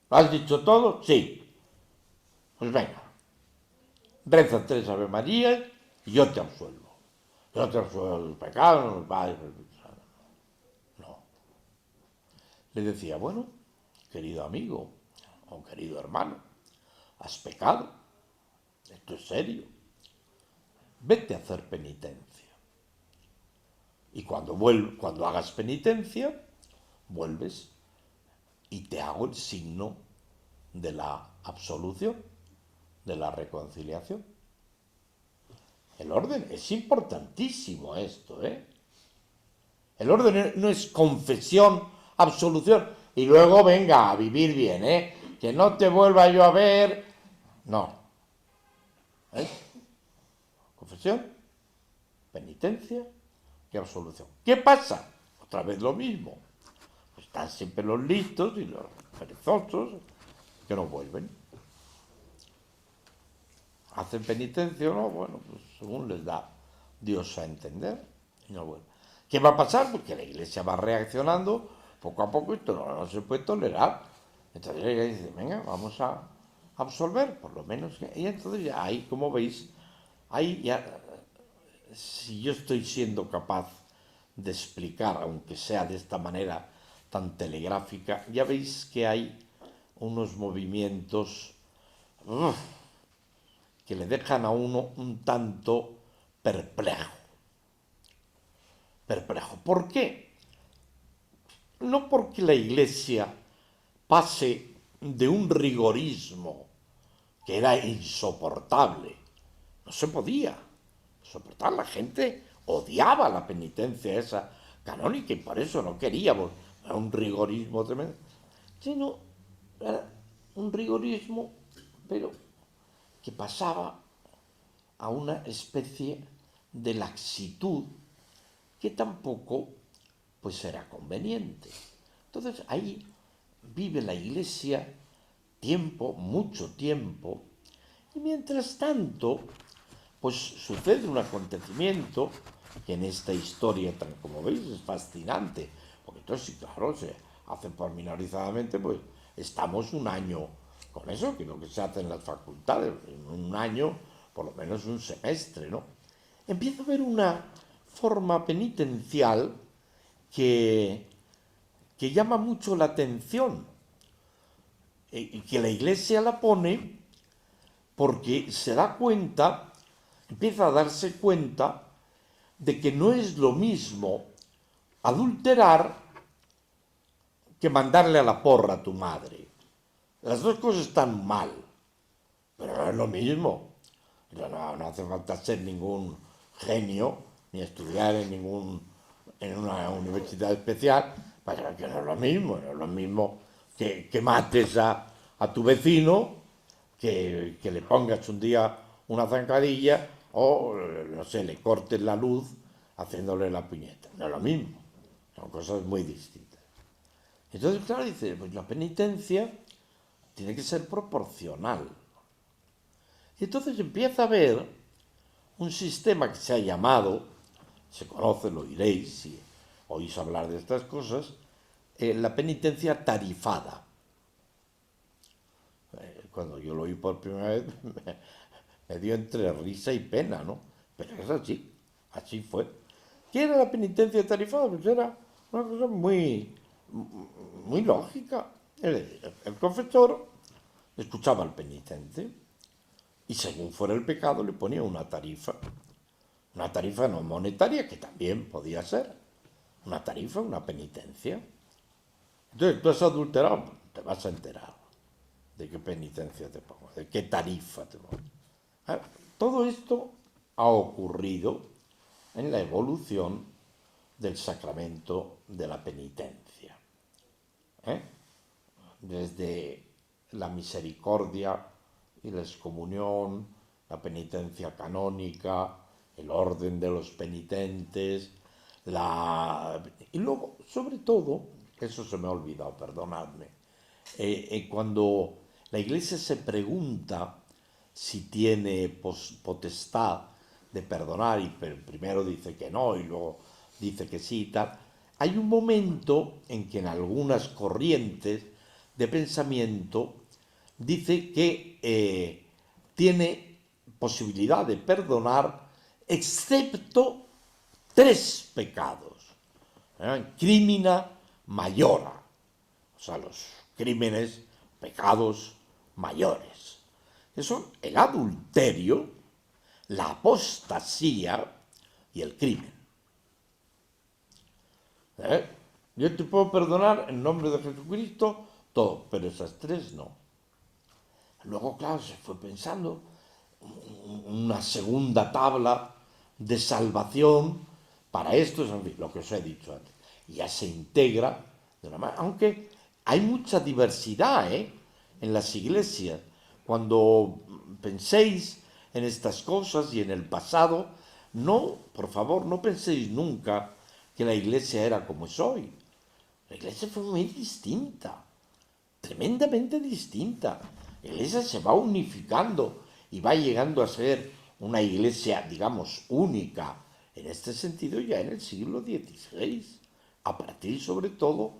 Speaker 1: ¿lo has dicho todo? Sí. Pues venga, reza 3 Ave Marías y yo te absuelvo. Yo te absuelvo los pecados, los padres. No. Le decía, bueno, querido amigo o querido hermano, has pecado. Esto es serio. Vete a hacer penitencia. Y cuando hagas penitencia, vuelves y te hago el signo de la absolución, de la reconciliación. El orden es importantísimo esto, ¿eh? El orden no es confesión, absolución, y luego venga a vivir bien, ¿eh? Que no te vuelva yo a ver. No. ¿Eh? Confesión, penitencia y absolución. ¿Qué pasa? Otra vez lo mismo. Pues están siempre los listos y los perezosos que no vuelven. Hacen penitencia o no, bueno, pues según les da Dios a entender, y no vuelven. ¿Qué va a pasar? Porque la Iglesia va reaccionando poco a poco, esto no se puede tolerar. Entonces ella dice, venga, vamos a absolver, por lo menos. Y entonces ya ahí, como veis, ahí ya, si yo estoy siendo capaz de explicar, aunque sea de esta manera tan telegráfica, ya veis que hay unos movimientos que le dejan a uno un tanto perplejo. ¿Por qué? No porque la Iglesia pase de un rigorismo que era insoportable. No se podía soportar. La gente odiaba la penitencia esa canónica y por eso no queríamos. Era un rigorismo tremendo. Sino era un rigorismo, pero que pasaba a una especie de laxitud que tampoco pues era conveniente. Entonces ahí vive la Iglesia tiempo, mucho tiempo, y mientras tanto pues sucede un acontecimiento que en esta historia, tan como veis, es fascinante. Porque entonces, sí, claro, se hace pormenorizadamente, pues estamos un año con eso, que es lo que se hace en las facultades, en un año, por lo menos un semestre, ¿no? Empieza a haber una forma penitencial que, que llama mucho la atención y que la Iglesia la pone porque se da cuenta, empieza a darse cuenta de que no es lo mismo adulterar que mandarle a la porra a tu madre. Las dos cosas están mal, pero no es lo mismo. No hace falta ser ningún genio ni estudiar en una universidad especial para que no es lo mismo. No es lo mismo que mates a tu vecino, que le pongas un día una zancadilla o, no sé, le cortes la luz haciéndole la puñeta. No es lo mismo. Son cosas muy distintas. Entonces, claro, dice, pues la penitencia tiene que ser proporcional. Y entonces empieza a haber un sistema que se ha llamado, se conoce, lo oiréis si oís hablar de estas cosas, la penitencia tarifada. Cuando yo lo oí por primera vez me dio entre risa y pena, ¿no? Pero es así, así fue. ¿Qué era la penitencia tarifada? Pues era una cosa muy lógica. El confesor escuchaba al penitente y según fuera el pecado le ponía una tarifa no monetaria, que también podía ser, una tarifa, una penitencia. Entonces, tú has adulterado, te vas a enterar de qué penitencia te pongo, de qué tarifa te pongo. Todo esto ha ocurrido en la evolución del sacramento de la penitencia. Desde la misericordia y la excomunión, la penitencia canónica, el orden de los penitentes, y luego, sobre todo, eso se me ha olvidado, perdonadme, cuando la Iglesia se pregunta si tiene potestad de perdonar, y primero dice que no, y luego dice que sí y tal, hay un momento en que en algunas corrientes de pensamiento dice que tiene posibilidad de perdonar excepto 3 pecados. Crimina mayora, o sea, los crímenes, pecados mayores, que son el adulterio, la apostasía y el crimen. Yo te puedo perdonar en nombre de Jesucristo todo, pero esas 3 no. Luego, claro, se fue pensando una segunda tabla de salvación para esto, es lo que os he dicho antes. Ya se integra de una manera, aunque hay mucha diversidad en las iglesias. Cuando penséis en estas cosas y en el pasado, no, por favor, no penséis nunca que la iglesia era como es hoy. La iglesia fue muy distinta, tremendamente distinta. La iglesia se va unificando y va llegando a ser una iglesia, digamos, única en este sentido ya en el siglo XVI, a partir sobre todo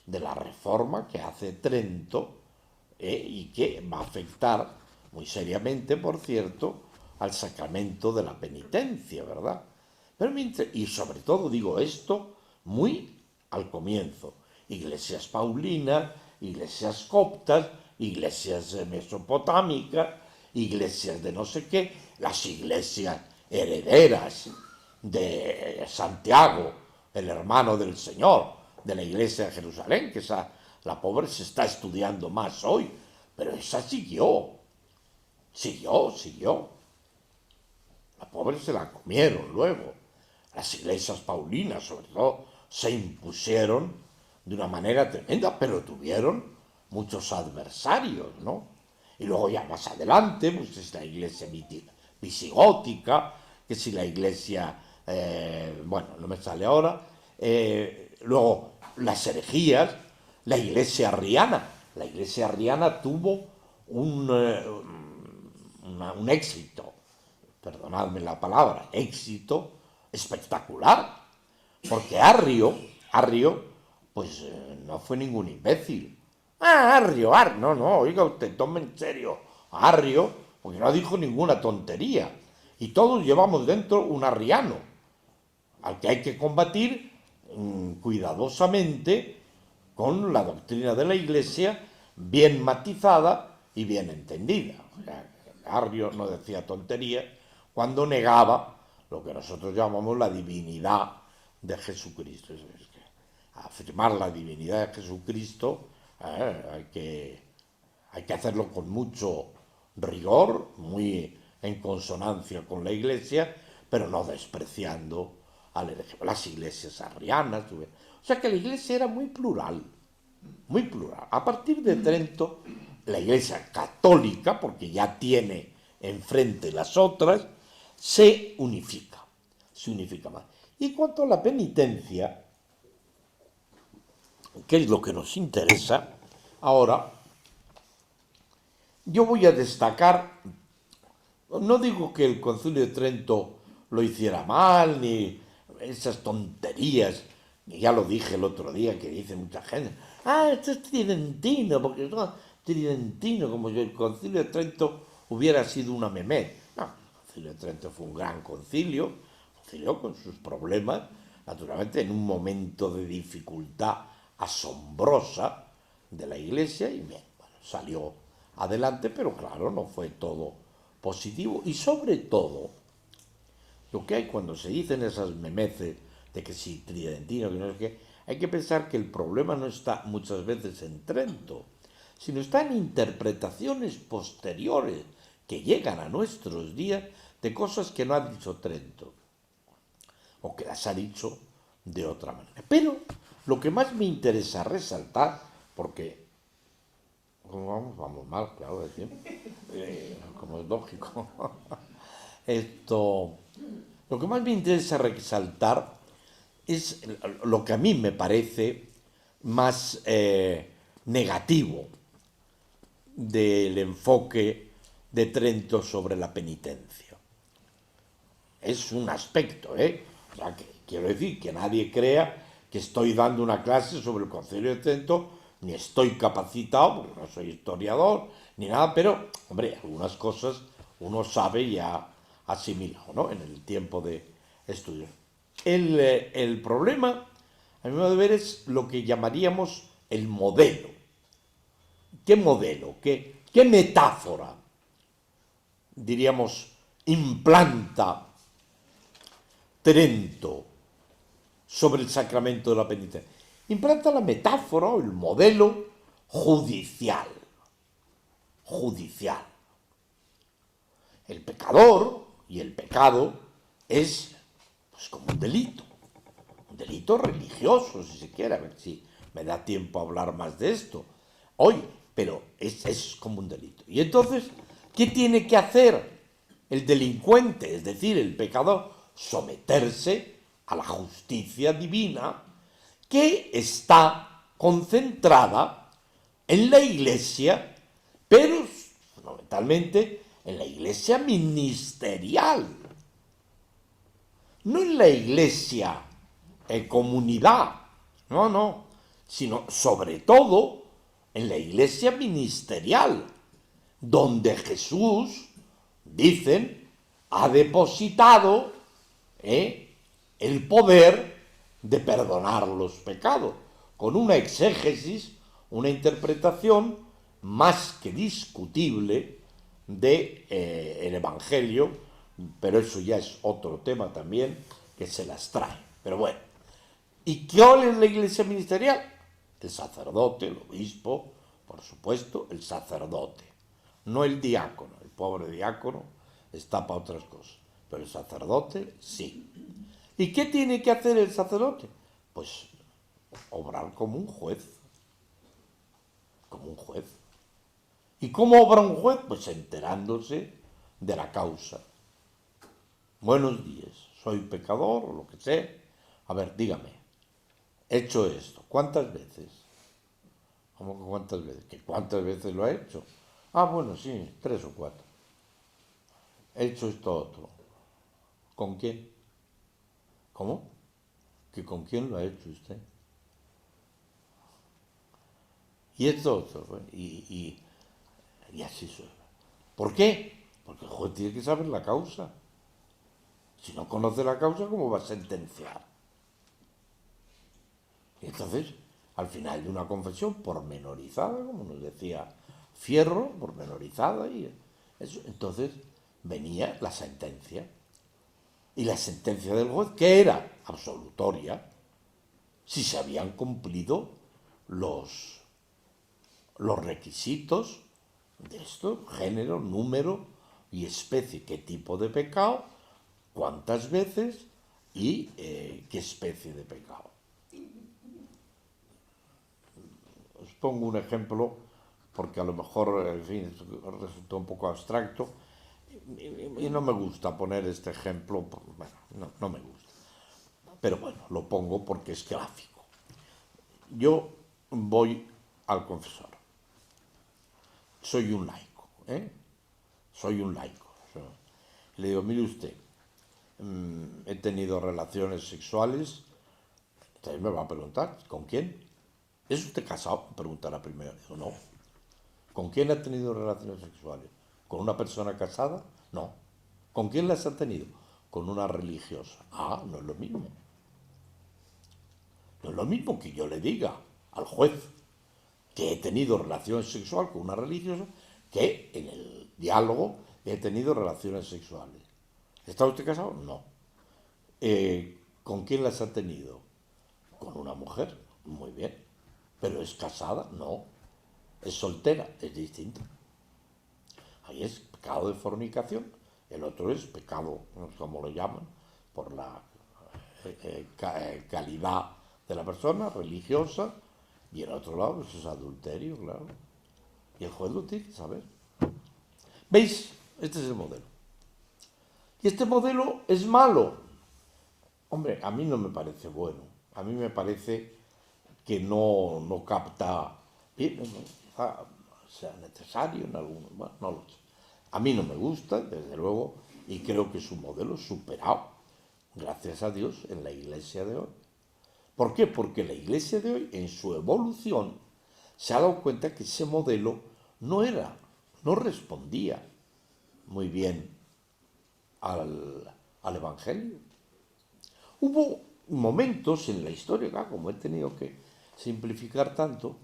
Speaker 1: de la reforma que hace Trento y que va a afectar muy seriamente, por cierto, al sacramento de la penitencia, ¿verdad? Pero y sobre todo digo esto muy al comienzo. Iglesias paulinas, iglesias coptas, iglesias mesopotámicas, iglesias de no sé qué, las iglesias herederas de Santiago, el hermano del Señor, de la iglesia de Jerusalén, que esa, la pobre se está estudiando más hoy, pero esa siguió. La pobre se la comieron luego. Las iglesias paulinas, sobre todo, se impusieron de una manera tremenda, pero tuvieron muchos adversarios, ¿no? Y luego ya más adelante, pues es la iglesia visigótica, que si la iglesia, bueno, no me sale ahora, luego las herejías, la iglesia arriana. La iglesia arriana tuvo un éxito perdonadme la palabra, éxito espectacular. Porque Arrio, pues no fue ningún imbécil. Arrio, no, oiga usted, tome en serio. Arrio, porque no dijo ninguna tontería. Y todos llevamos dentro un arriano, al que hay que combatir cuidadosamente con la doctrina de la Iglesia, bien matizada y bien entendida. O sea, Arrio no decía tontería cuando negaba lo que nosotros llamamos la divinidad de Jesucristo. Es que afirmar la divinidad de Jesucristo hay que hacerlo con mucho rigor, muy en consonancia con la Iglesia, pero no despreciando las iglesias arrianas. O sea que la Iglesia era muy plural, muy plural. A partir de Trento, la Iglesia católica, porque ya tiene enfrente las otras, se unifica más. Y cuanto a la penitencia, que es lo que nos interesa, ahora yo voy a destacar, no digo que el Concilio de Trento lo hiciera mal, ni esas tonterías, ya lo dije el otro día, que dice mucha gente, esto es tridentino, porque no, tridentino, como si el Concilio de Trento hubiera sido una memé. No, el Concilio de Trento fue un gran concilio con sus problemas, naturalmente en un momento de dificultad asombrosa de la Iglesia, y bien, bueno, salió adelante, pero claro, no fue todo positivo. Y sobre todo, lo que hay cuando se dicen esas memeces de que si tridentino, que no sé qué, hay que pensar que el problema no está muchas veces en Trento, sino está en interpretaciones posteriores que llegan a nuestros días de cosas que no ha dicho Trento, o que las ha dicho de otra manera. Pero lo que más me interesa resaltar, porque vamos mal, claro, de tiempo, como es lógico, lo que más me interesa resaltar es lo que a mí me parece más negativo del enfoque de Trento sobre la penitencia. Es un aspecto, O sea, que quiero decir que nadie crea que estoy dando una clase sobre el Concilio de Trento, ni estoy capacitado, porque no soy historiador, ni nada, pero, hombre, algunas cosas uno sabe y ha asimilado, ¿no?, en el tiempo de estudio. El problema, a mi modo de ver, es lo que llamaríamos el modelo. ¿Qué modelo? ¿Qué metáfora, diríamos, implanta Trento sobre el sacramento de la penitencia? Implanta la metáfora o el modelo judicial. El pecador y el pecado es pues como un delito religioso, si se quiere, a ver si me da tiempo a hablar más de esto hoy, pero es como un delito. Y entonces, ¿qué tiene que hacer el delincuente, es decir, el pecador? Someterse a la justicia divina, que está concentrada en la Iglesia, pero fundamentalmente en la Iglesia ministerial, no en la Iglesia comunidad, no, sino sobre todo en la Iglesia ministerial, donde Jesús, dicen, ha depositado el poder de perdonar los pecados, con una exégesis, una interpretación más que discutible de el Evangelio, pero eso ya es otro tema también que se las trae. Pero bueno, ¿y cuál es la Iglesia ministerial? El sacerdote, el obispo, por supuesto, el sacerdote, no el diácono. El pobre diácono está para otras cosas, pero el sacerdote sí. ¿Y qué tiene que hacer el sacerdote? Pues obrar como un juez. ¿Y cómo obra un juez? Pues enterándose de la causa. Buenos días, soy pecador o lo que sea. A ver, dígame, he hecho esto. ¿Cuántas veces? ¿Cómo que cuántas veces? ¿Que cuántas veces lo ha hecho? Bueno, sí, 3 o 4. he hecho esto otro. ¿Con quién? ¿Cómo? ¿Que con quién lo ha hecho usted? Y esto otro. Y así suena. ¿Por qué? Porque el juez tiene que saber la causa. Si no conoce la causa, ¿cómo va a sentenciar? Y entonces, al final de una confesión pormenorizada, como nos decía Fierro, pormenorizada, y eso, entonces venía la sentencia. Y la sentencia del juez, que era absolutoria, si se habían cumplido los requisitos de esto, género, número y especie, qué tipo de pecado, cuántas veces y qué especie de pecado. Os pongo un ejemplo, porque a lo mejor, en fin, resulta un poco abstracto, y no me gusta poner este ejemplo, bueno, no me gusta. Pero bueno, lo pongo porque es gráfico. Yo voy al confesor. Soy un laico, Soy un laico. Le digo, mire usted, he tenido relaciones sexuales. Entonces me va a preguntar, ¿con quién? ¿Es usted casado? Preguntará primero. Digo, no. ¿Con quién ha tenido relaciones sexuales? ¿Con una persona casada? No. ¿Con quién las ha tenido? Con una religiosa. Ah, no es lo mismo. No es lo mismo que yo le diga al juez que he tenido relaciones sexuales con una religiosa que en el diálogo he tenido relaciones sexuales. ¿Está usted casado? No. ¿Con quién las ha tenido? Con una mujer. Muy bien. ¿Pero es casada? No. ¿Es soltera? Es distinto. Ahí es pecado de fornicación. El otro es pecado, no sé cómo lo llaman, por la calidad de la persona, religiosa, y el otro lado pues es adulterio, claro. Y el juez lo tiene que saber. ¿Veis? Este es el modelo. Y este modelo es malo. Hombre, a mí no me parece bueno. A mí me parece que no capta bien, sea necesario en algunos, bueno, no lo sé. A mí no me gusta, desde luego, y creo que es un modelo superado, gracias a Dios, en la Iglesia de hoy. ¿Por qué? Porque la Iglesia de hoy, en su evolución, se ha dado cuenta que ese modelo no respondía muy bien al Evangelio. Hubo momentos en la historia, claro, como he tenido que simplificar tanto,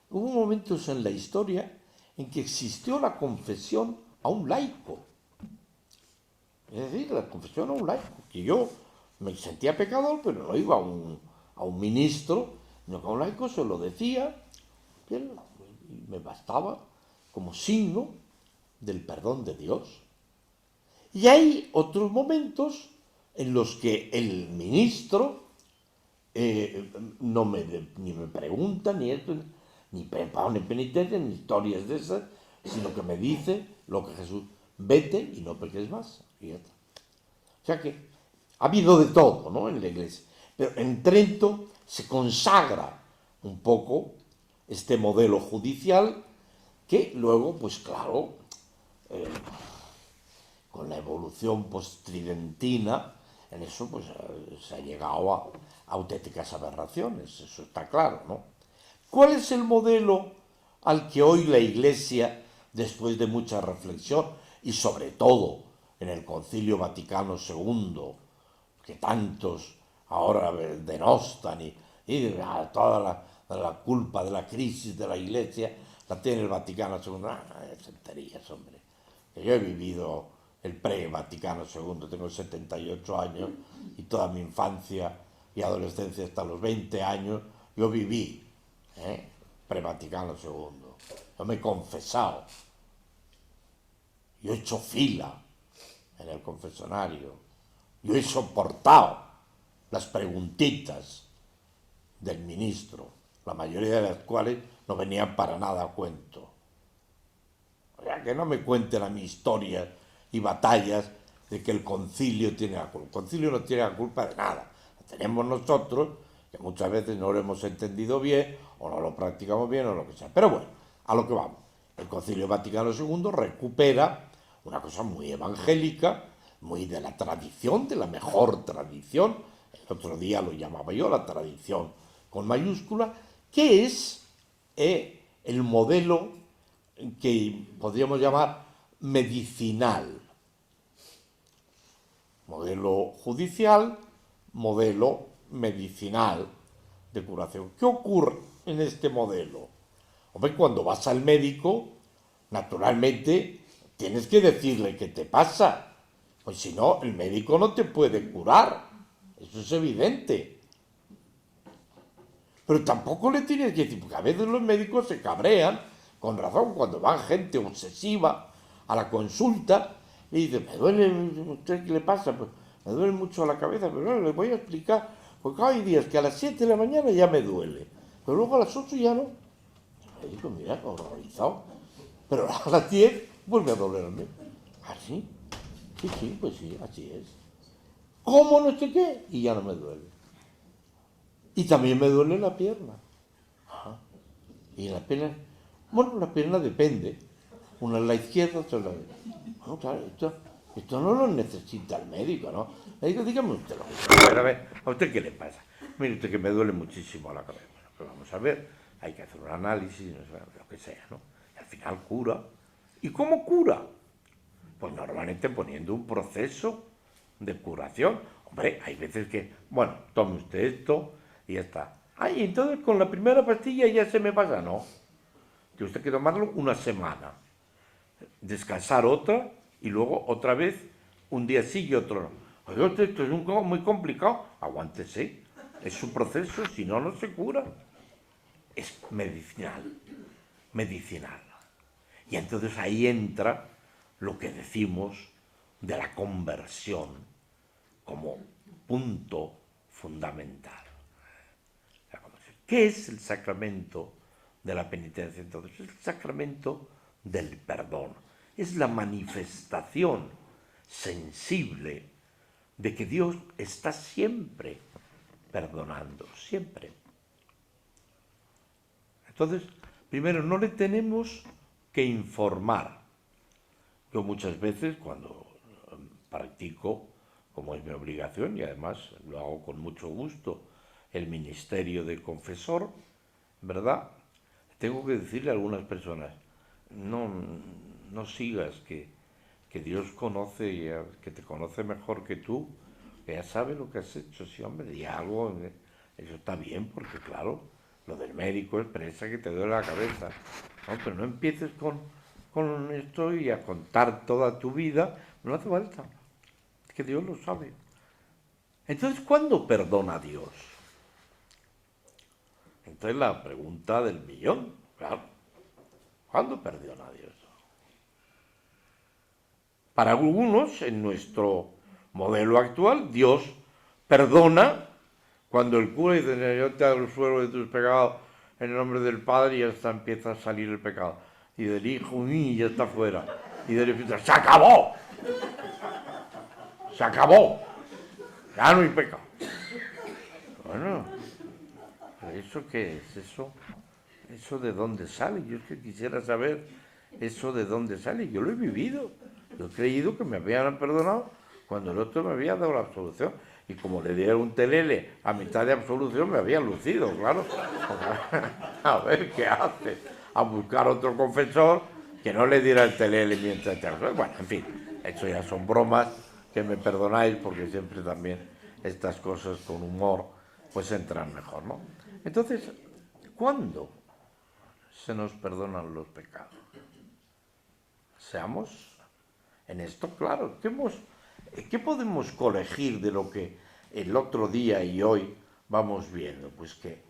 Speaker 1: hubo momentos en la historia en que existió la confesión a un laico. Es decir, la confesión a un laico, que yo me sentía pecador, pero no iba a un ministro, sino que a un laico se lo decía, bien, y me bastaba como signo del perdón de Dios. Y hay otros momentos en los que el ministro ni me pregunta, ni esto, ni pone penitencia, ni historias de esas, sino que me dice lo que Jesús, vete y no peques más. Y ya está. O sea que ha habido de todo, ¿no?, en la iglesia. Pero en Trento se consagra un poco este modelo judicial que luego, pues claro, con la evolución post-tridentina, en eso pues se ha llegado a auténticas aberraciones, eso está claro, ¿no? ¿Cuál es el modelo al que hoy la Iglesia, después de mucha reflexión, y sobre todo en el Concilio Vaticano II, que tantos ahora denostan y toda la culpa de la crisis de la Iglesia la tiene el Vaticano II? Tonterías, hombre. Que yo he vivido el pre-Vaticano II, tengo 78 años y toda mi infancia y adolescencia hasta los 20 años yo viví pre-Vaticano II. Yo me he confesado, yo he hecho fila en el confesionario, yo he soportado las preguntitas del ministro, la mayoría de las cuales no venían para nada a cuento. O sea, que no me cuenten a mi historias y batallas de que el concilio tiene la culpa. El concilio no tiene la culpa de nada. La tenemos nosotros, que muchas veces no lo hemos entendido bien, o no lo practicamos bien, o lo que sea. Pero bueno, a lo que vamos. El Concilio Vaticano II recupera una cosa muy evangélica, muy de la tradición, de la mejor tradición. El otro día lo llamaba yo la tradición con mayúscula, que es el modelo que podríamos llamar medicinal. Modelo judicial, modelo medicinal de curación. ¿Qué ocurre en este modelo? Hombre, cuando vas al médico, naturalmente tienes que decirle qué te pasa. Pues si no, el médico no te puede curar. Eso es evidente. Pero tampoco le tienes que decir, porque a veces los médicos se cabrean, con razón, cuando van gente obsesiva a la consulta, y dice, me duele, ¿usted qué le pasa? Pues me duele mucho la cabeza, pero no, le voy a explicar, porque hay días que a las 7 de la mañana ya me duele, pero luego a las 8 ya no. El médico, mira, horrorizado. Pero a las 10 vuelve a dolerme. ¿Ah, sí? Sí, sí, pues sí, así es. ¿Cómo no sé qué? Y ya no me duele. Y también me duele la pierna. Ajá. Y la pierna, bueno, la pierna depende. Una es la izquierda, otra es la derecha. Bueno, claro, esto no lo necesita el médico, ¿no? El médico, dígame usted lo que... A ver, ¿a usted qué le pasa? Mire usted que me duele muchísimo la cabeza. Bueno, pues vamos a ver, hay que hacer un análisis, no sé, lo que sea, ¿no? Y al final cura. ¿Y cómo cura? Pues normalmente poniendo un proceso de curación. Hombre, hay veces que, bueno, tome usted esto y ya está. Ay, entonces con la primera pastilla ya se me pasa. No, que usted hay que tomarlo una semana, descansar otra y luego otra vez un día sí y otro no. Oye, esto es muy complicado. Aguántese, es su proceso, si no, no se cura. Es medicinal, medicinal. Y entonces ahí entra lo que decimos de la conversión como punto fundamental. ¿Qué es el sacramento de la penitencia entonces? Es el sacramento del perdón. Es la manifestación sensible de que Dios está siempre perdonando, siempre. Entonces, primero, no le tenemos que informar. Yo muchas veces cuando practico, como es mi obligación, y además lo hago con mucho gusto, el ministerio de confesor, ¿verdad? Tengo que decirle a algunas personas, no sigas, que Dios conoce, que te conoce mejor que tú, que ya sabe lo que has hecho. Sí, hombre, di algo, eso está bien, porque claro, lo del médico expresa que te duele la cabeza. No, pero no empieces con esto y a contar toda tu vida, no hace falta, es que Dios lo sabe. Entonces, ¿cuándo perdona Dios? Entonces la pregunta del millón, claro, ¿cuándo perdona Dios? Para algunos, en nuestro modelo actual, Dios perdona cuando el cura dice, yo te hago el suelo de tus pecados en el nombre del Padre, y hasta empieza a salir el pecado. Y del Hijo, y ya está fuera. Y del Espíritu, ¡se acabó! ¡Se acabó! Ya no hay pecado. Bueno, ¿eso qué es? ¿Eso de dónde sale? Yo es que quisiera saber eso de dónde sale. Yo lo he vivido. Yo he creído que me habían perdonado cuando el otro me había dado la absolución. Y como le dieron un telele a mitad de absolución, me había lucido, claro. A ver qué hace. A buscar otro confesor que no le diera el telele mientras te absolución. Bueno, en fin, eso ya son bromas, que me perdonáis, porque siempre también estas cosas con humor pues entran mejor, ¿no? Entonces, ¿cuándo se nos perdonan los pecados? Seamos en esto claros. ¿Qué podemos colegir de lo que el otro día y hoy vamos viendo? Pues que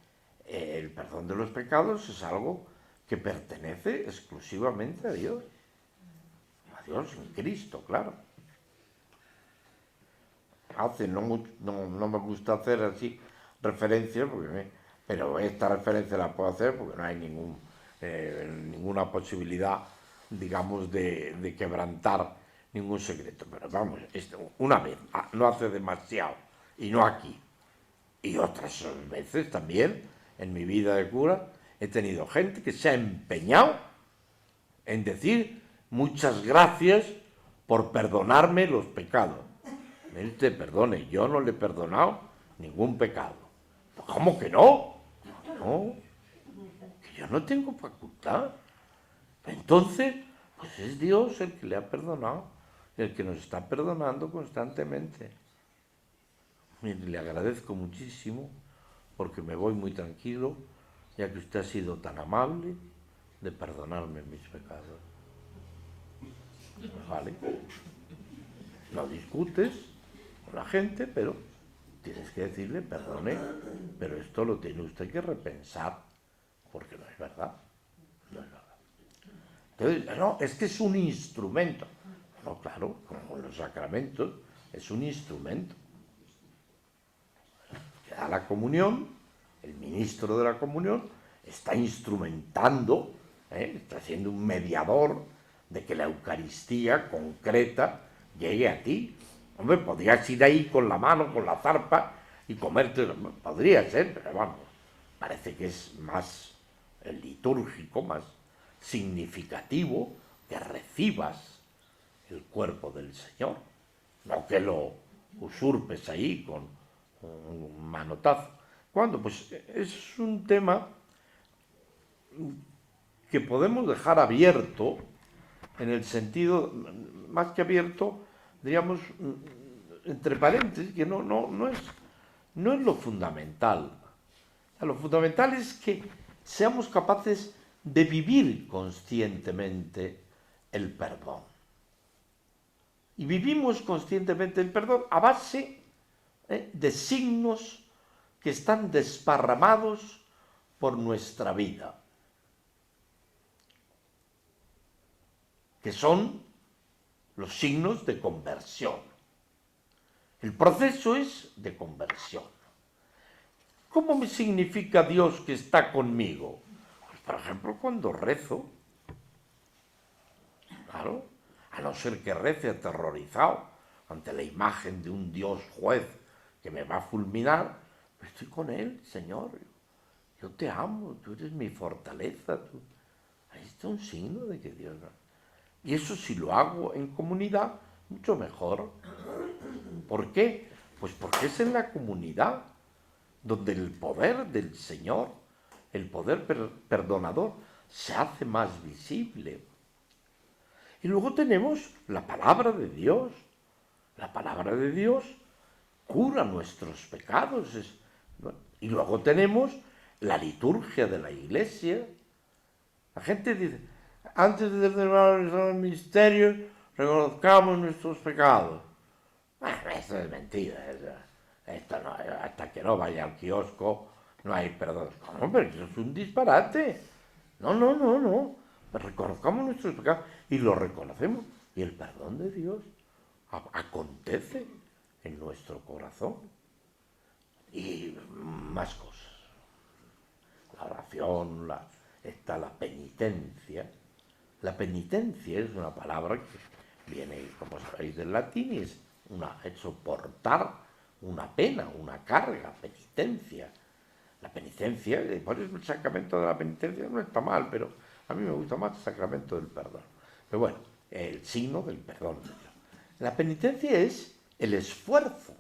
Speaker 1: el perdón de los pecados es algo que pertenece exclusivamente a Dios en Cristo, claro. No me gusta hacer así referencias, pero esta referencia la puedo hacer porque no hay ninguna posibilidad, digamos, de quebrantar ningún secreto. Pero vamos, una vez, no hace demasiado, y no aquí. Y otras veces también, en mi vida de cura, he tenido gente que se ha empeñado en decir muchas gracias por perdonarme los pecados. Él te perdone, yo no le he perdonado ningún pecado. ¿Cómo que no? No, que yo no tengo facultad. Entonces, pues es Dios el que le ha perdonado, el que nos está perdonando constantemente. Mire, le agradezco muchísimo porque me voy muy tranquilo, ya que usted ha sido tan amable de perdonarme mis pecados. ¿Vale? No discutes con la gente, pero tienes que decirle, perdone, pero esto lo tiene usted que repensar, porque no es verdad. No es verdad. Entonces, no, es que es un instrumento. No, claro, como los sacramentos, es un instrumento. Que da la comunión, el ministro de la comunión está instrumentando, está siendo un mediador de que la Eucaristía concreta llegue a ti. Hombre, podrías ir ahí con la mano, con la zarpa y comerte, podría ser, pero vamos, parece que es más litúrgico, más significativo que recibas el cuerpo del Señor, no que lo usurpes ahí con un manotazo. ¿Cuándo? Pues es un tema que podemos dejar abierto, en el sentido, más que abierto, diríamos, entre paréntesis, que no es lo fundamental. Lo fundamental es que seamos capaces de vivir conscientemente el perdón. Y vivimos conscientemente el perdón a base de signos que están desparramados por nuestra vida, que son los signos de conversión. El proceso es de conversión. ¿Cómo me significa Dios que está conmigo? Pues, por ejemplo, cuando rezo. Claro, a no ser que rece aterrorizado ante la imagen de un Dios juez que me va a fulminar, pues estoy con Él, Señor. Yo te amo, tú eres mi fortaleza. Ahí está un signo de que Dios... Y eso si lo hago en comunidad, mucho mejor. ¿Por qué? Pues porque es en la comunidad donde el poder del Señor, el poder perdonador, se hace más visible. Y luego tenemos la palabra de Dios. La palabra de Dios cura nuestros pecados. Y luego tenemos la liturgia de la Iglesia. La gente dice, antes de celebrar el misterio, reconozcamos nuestros pecados. Bueno, eso es mentira. Esto no, hasta que no vaya al kiosco no hay perdón. ¿Cómo? Pero eso es un disparate. No. Reconozcamos nuestros pecados y los reconocemos. Y el perdón de Dios acontece en nuestro corazón. Y más cosas. La oración, está la penitencia. La penitencia es una palabra que viene, como sabéis, del latín y es soportar una pena, una carga, penitencia. La penitencia, por eso el sacramento de la penitencia no está mal, pero a mí me gusta más el sacramento del perdón. Pero bueno, el signo del perdón de Dios. La penitencia es el esfuerzo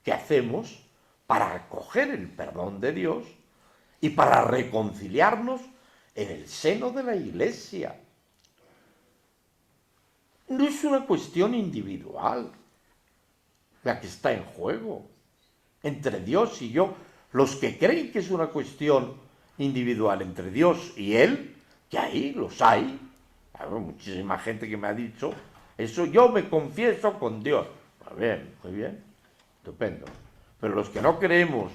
Speaker 1: que hacemos para acoger el perdón de Dios y para reconciliarnos en el seno de la Iglesia. No es una cuestión individual la que está en juego entre Dios y yo. Los que creen que es una cuestión individual entre Dios y Él, que ahí los hay. Hay muchísima gente que me ha dicho, eso yo me confieso con Dios. Muy bien, estupendo. Pero los que no creemos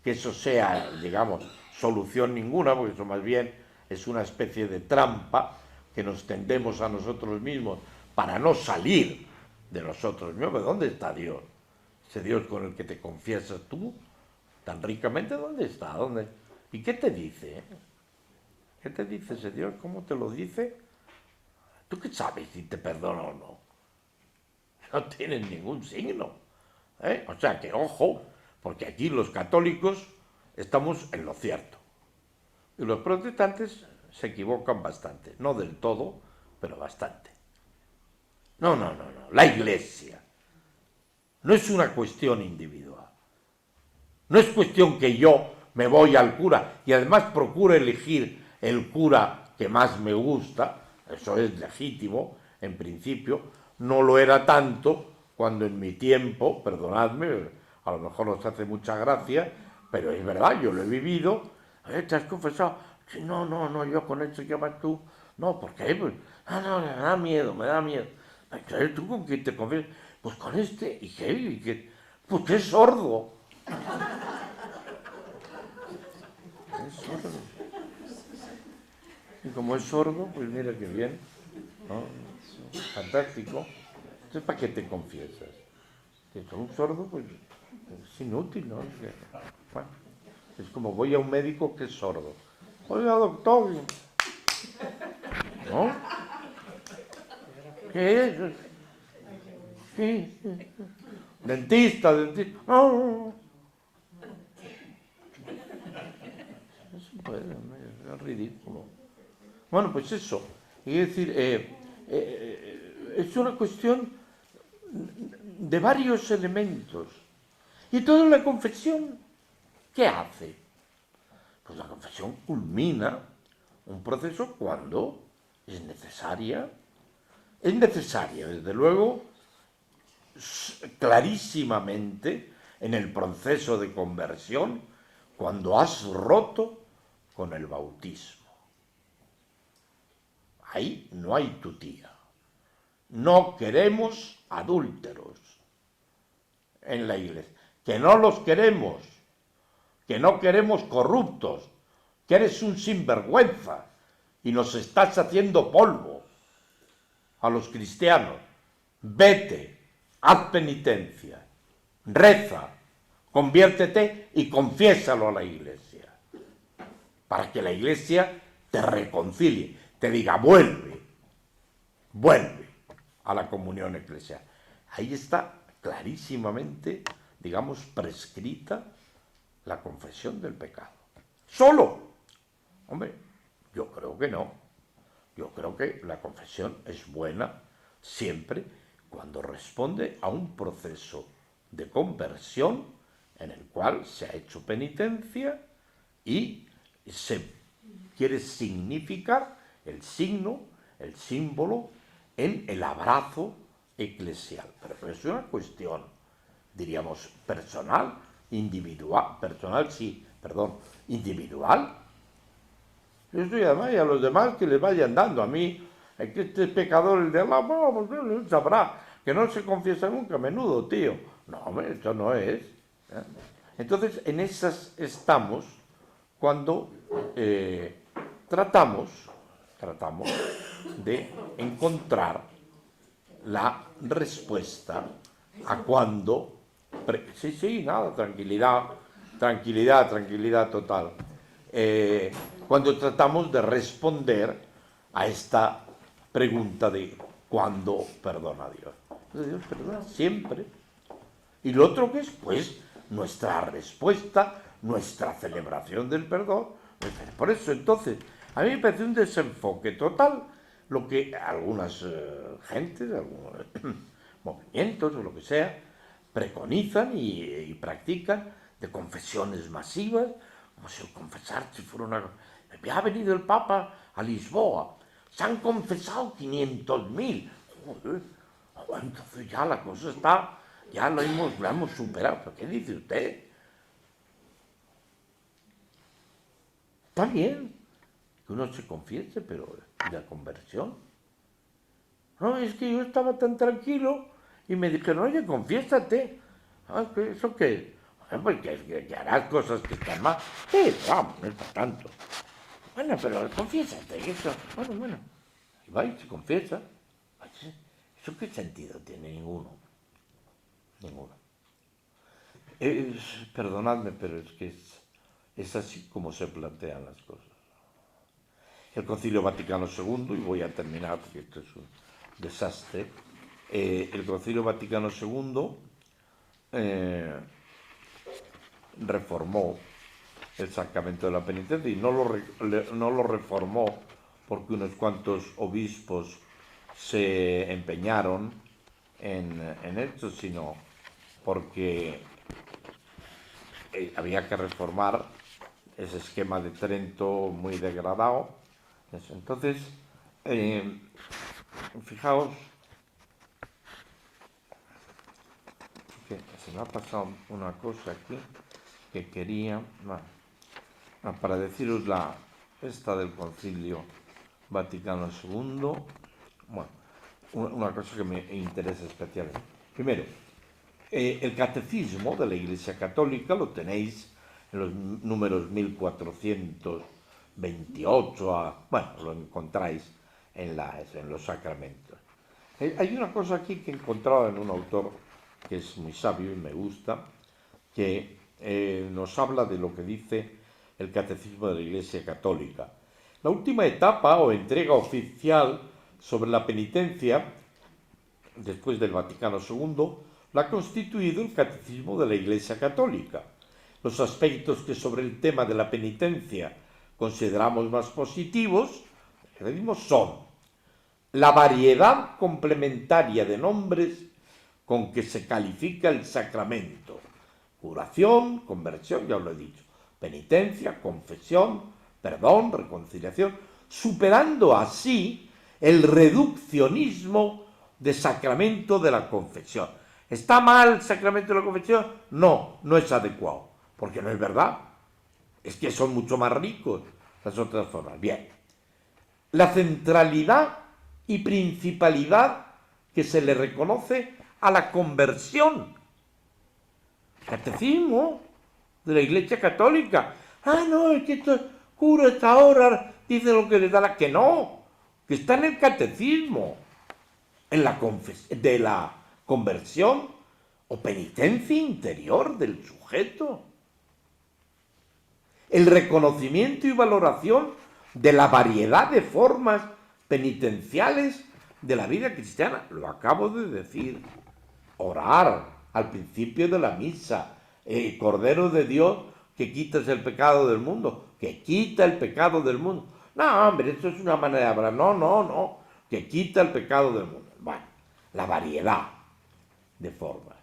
Speaker 1: que eso sea, digamos, solución ninguna, porque eso más bien es una especie de trampa que nos tendemos a nosotros mismos para no salir de nosotros mismos. ¿Pero dónde está Dios? Ese Dios con el que te confiesas tú tan ricamente, ¿dónde está? ¿Dónde? ¿Y qué te dice? ¿Qué te dice ese Dios? ¿Cómo te lo dice? ¿Tú qué sabes si te perdona o no? No tienen ningún signo. O sea que, ojo, porque aquí los católicos estamos en lo cierto. Y los protestantes se equivocan bastante. No del todo, pero bastante. No, no, no, no. La Iglesia. No es una cuestión individual. No es cuestión que yo me voy al cura y además procuro elegir el cura que más me gusta. Eso es legítimo, en principio. No lo era tanto cuando en mi tiempo, perdonadme, a lo mejor os hace mucha gracia, pero es verdad, yo lo he vivido. ¿Te has confesado? Sí, no, no, no, yo con eso que vas tú. No, ¿por qué? Pues, no, me da miedo, me da miedo. Entonces, ¿tú con quién te confiesas? Pues con este. ¿Y qué? ¿Y qué? Pues que es sordo. Es sordo. Y como es sordo, pues mira qué bien, ¿no? Fantástico. Entonces, ¿para qué te confiesas? Si es un sordo, pues es inútil, ¿no? Bueno, es como voy a un médico que es sordo. Oiga, doctor, ¿no? ¿Qué es? Sí. Dentista. No. Eso puede, es ridículo. Bueno, pues eso. Es decir, es una cuestión de varios elementos. Y toda la confesión, ¿qué hace? Pues la confesión culmina un proceso cuando es necesaria. Es necesaria, desde luego, clarísimamente en el proceso de conversión, cuando has roto con el bautismo. Ahí no hay tutía. No queremos adúlteros en la iglesia. Que no los queremos. Que no queremos corruptos. Que eres un sinvergüenza y nos estás haciendo polvo a los cristianos. Vete, haz penitencia, reza, conviértete y confiésalo a la iglesia. Para que la iglesia te reconcilie, te diga, vuelve a la comunión eclesial. Ahí está clarísimamente, digamos, prescrita la confesión del pecado. ¿Solo? Hombre, yo creo que no. Yo creo que la confesión es buena siempre cuando responde a un proceso de conversión en el cual se ha hecho penitencia y se quiere significar el signo, el símbolo en el abrazo eclesial. Pero es una cuestión, diríamos, personal, individual, individual. Eso y además y a los demás que les vayan dando. A mí, que este pecador, el de Allah, bueno, pues él sabrá que no se confiesa nunca, menudo, tío. No, hombre, esto no es. Entonces, en esas estamos cuando tratamos de encontrar la respuesta a cuando... Sí, nada, tranquilidad total. Cuando tratamos de responder a esta pregunta de ¿cuándo perdona Dios? Dios perdona siempre. Y lo otro que es, pues, nuestra respuesta, nuestra celebración del perdón. Por eso, entonces, a mí me parece un desenfoque total lo que algunas gentes, algunos movimientos o lo que sea, preconizan y practican de confesiones masivas, como si el confesarse fuera una... Ha venido el Papa a Lisboa, se han confesado 500.000. Joder, entonces ya la cosa está, ya la hemos superado. ¿Pero qué dice usted? Está bien que uno se confiese, pero ¿y la conversión? No, es que yo estaba tan tranquilo y me dijeron, oye, confiésate. ¿Eso qué? Pues que harás cosas que están mal. Sí, vamos, no es para tanto. Bueno, pero confiésate. Eso. Bueno. Y va y se confiesa. ¿Eso qué sentido tiene? Ninguno. Perdonadme, pero es que es así como se plantean las cosas. El Concilio Vaticano II, y voy a terminar porque esto es un desastre, el Concilio Vaticano II reformó el sacramento de la penitencia y no lo reformó porque unos cuantos obispos se empeñaron en esto, sino porque había que reformar ese esquema de Trento muy degradado. Entonces, fijaos que se me ha pasado una cosa aquí que quería, para deciros esta del Concilio Vaticano II. Bueno, una cosa que me interesa especialmente. Primero, el catecismo de la Iglesia Católica lo tenéis en los números 1428, bueno, lo encontráis en los sacramentos. Hay una cosa aquí que he encontrado en un autor que es muy sabio y me gusta, que nos habla de lo que dice el catecismo de la Iglesia Católica. La última etapa o entrega oficial sobre la penitencia, después del Vaticano II, la ha constituido el Catecismo de la Iglesia Católica. Los aspectos que sobre el tema de la penitencia consideramos más positivos, son la variedad complementaria de nombres con que se califica el sacramento: curación, conversión, ya os lo he dicho, penitencia, confesión, perdón, reconciliación, superando así el reduccionismo de sacramento de la confesión. ¿Está mal el sacramento de la confesión? No, no es adecuado, porque no es verdad. Es que son mucho más ricos las otras formas. Bien, la centralidad y principalidad que se le reconoce a la conversión. Catecismo de la Iglesia Católica. No, es que estos curas ahora dicen lo que les da la... Que no, que está en el catecismo, en la de la conversión o penitencia interior del sujeto. El reconocimiento y valoración de la variedad de formas penitenciales de la vida cristiana. Lo acabo de decir. Orar al principio de la misa. Cordero de Dios, que quitas el pecado del mundo. Que quita el pecado del mundo. No, hombre, eso es una manera de hablar. No. Que quita el pecado del mundo. Bueno, la variedad de formas.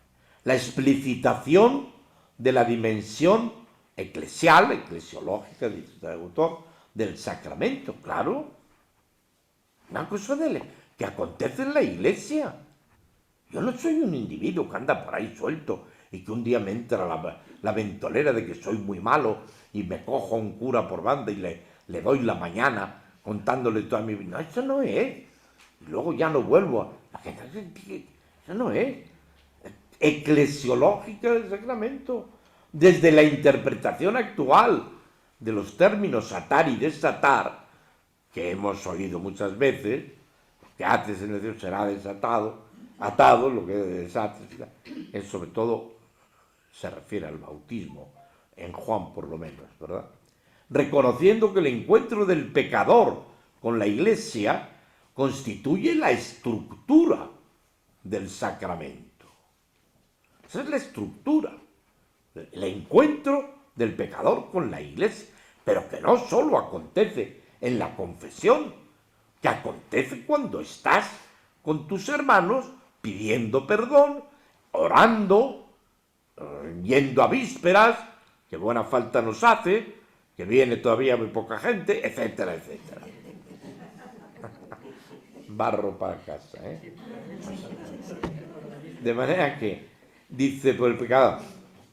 Speaker 1: La explicitación de la dimensión eclesial, eclesiológica, dice el autor, del sacramento, claro. Una cosa que acontece en la Iglesia. Yo no soy un individuo que anda por ahí suelto y que un día me entra la ventolera de que soy muy malo y me cojo a un cura por banda y le doy la mañana contándole toda mi vida. No, eso no es. Y luego ya no vuelvo. Eso no es. Eclesiológica del sacramento. Desde la interpretación actual de los términos atar y desatar, que hemos oído muchas veces, que haces en el Dios será desatado, atado, lo que desates, es sobre todo, se refiere al bautismo, en Juan por lo menos, ¿verdad? Reconociendo que el encuentro del pecador con la Iglesia constituye la estructura del sacramento. Esa es la estructura, el encuentro del pecador con la Iglesia, pero que no solo acontece en la confesión, que acontece cuando estás con tus hermanos pidiendo perdón, orando, yendo a vísperas, que buena falta nos hace, que viene todavía muy poca gente, etcétera, etcétera. Barro para casa, ¿eh? De manera que, dice, por el pecado,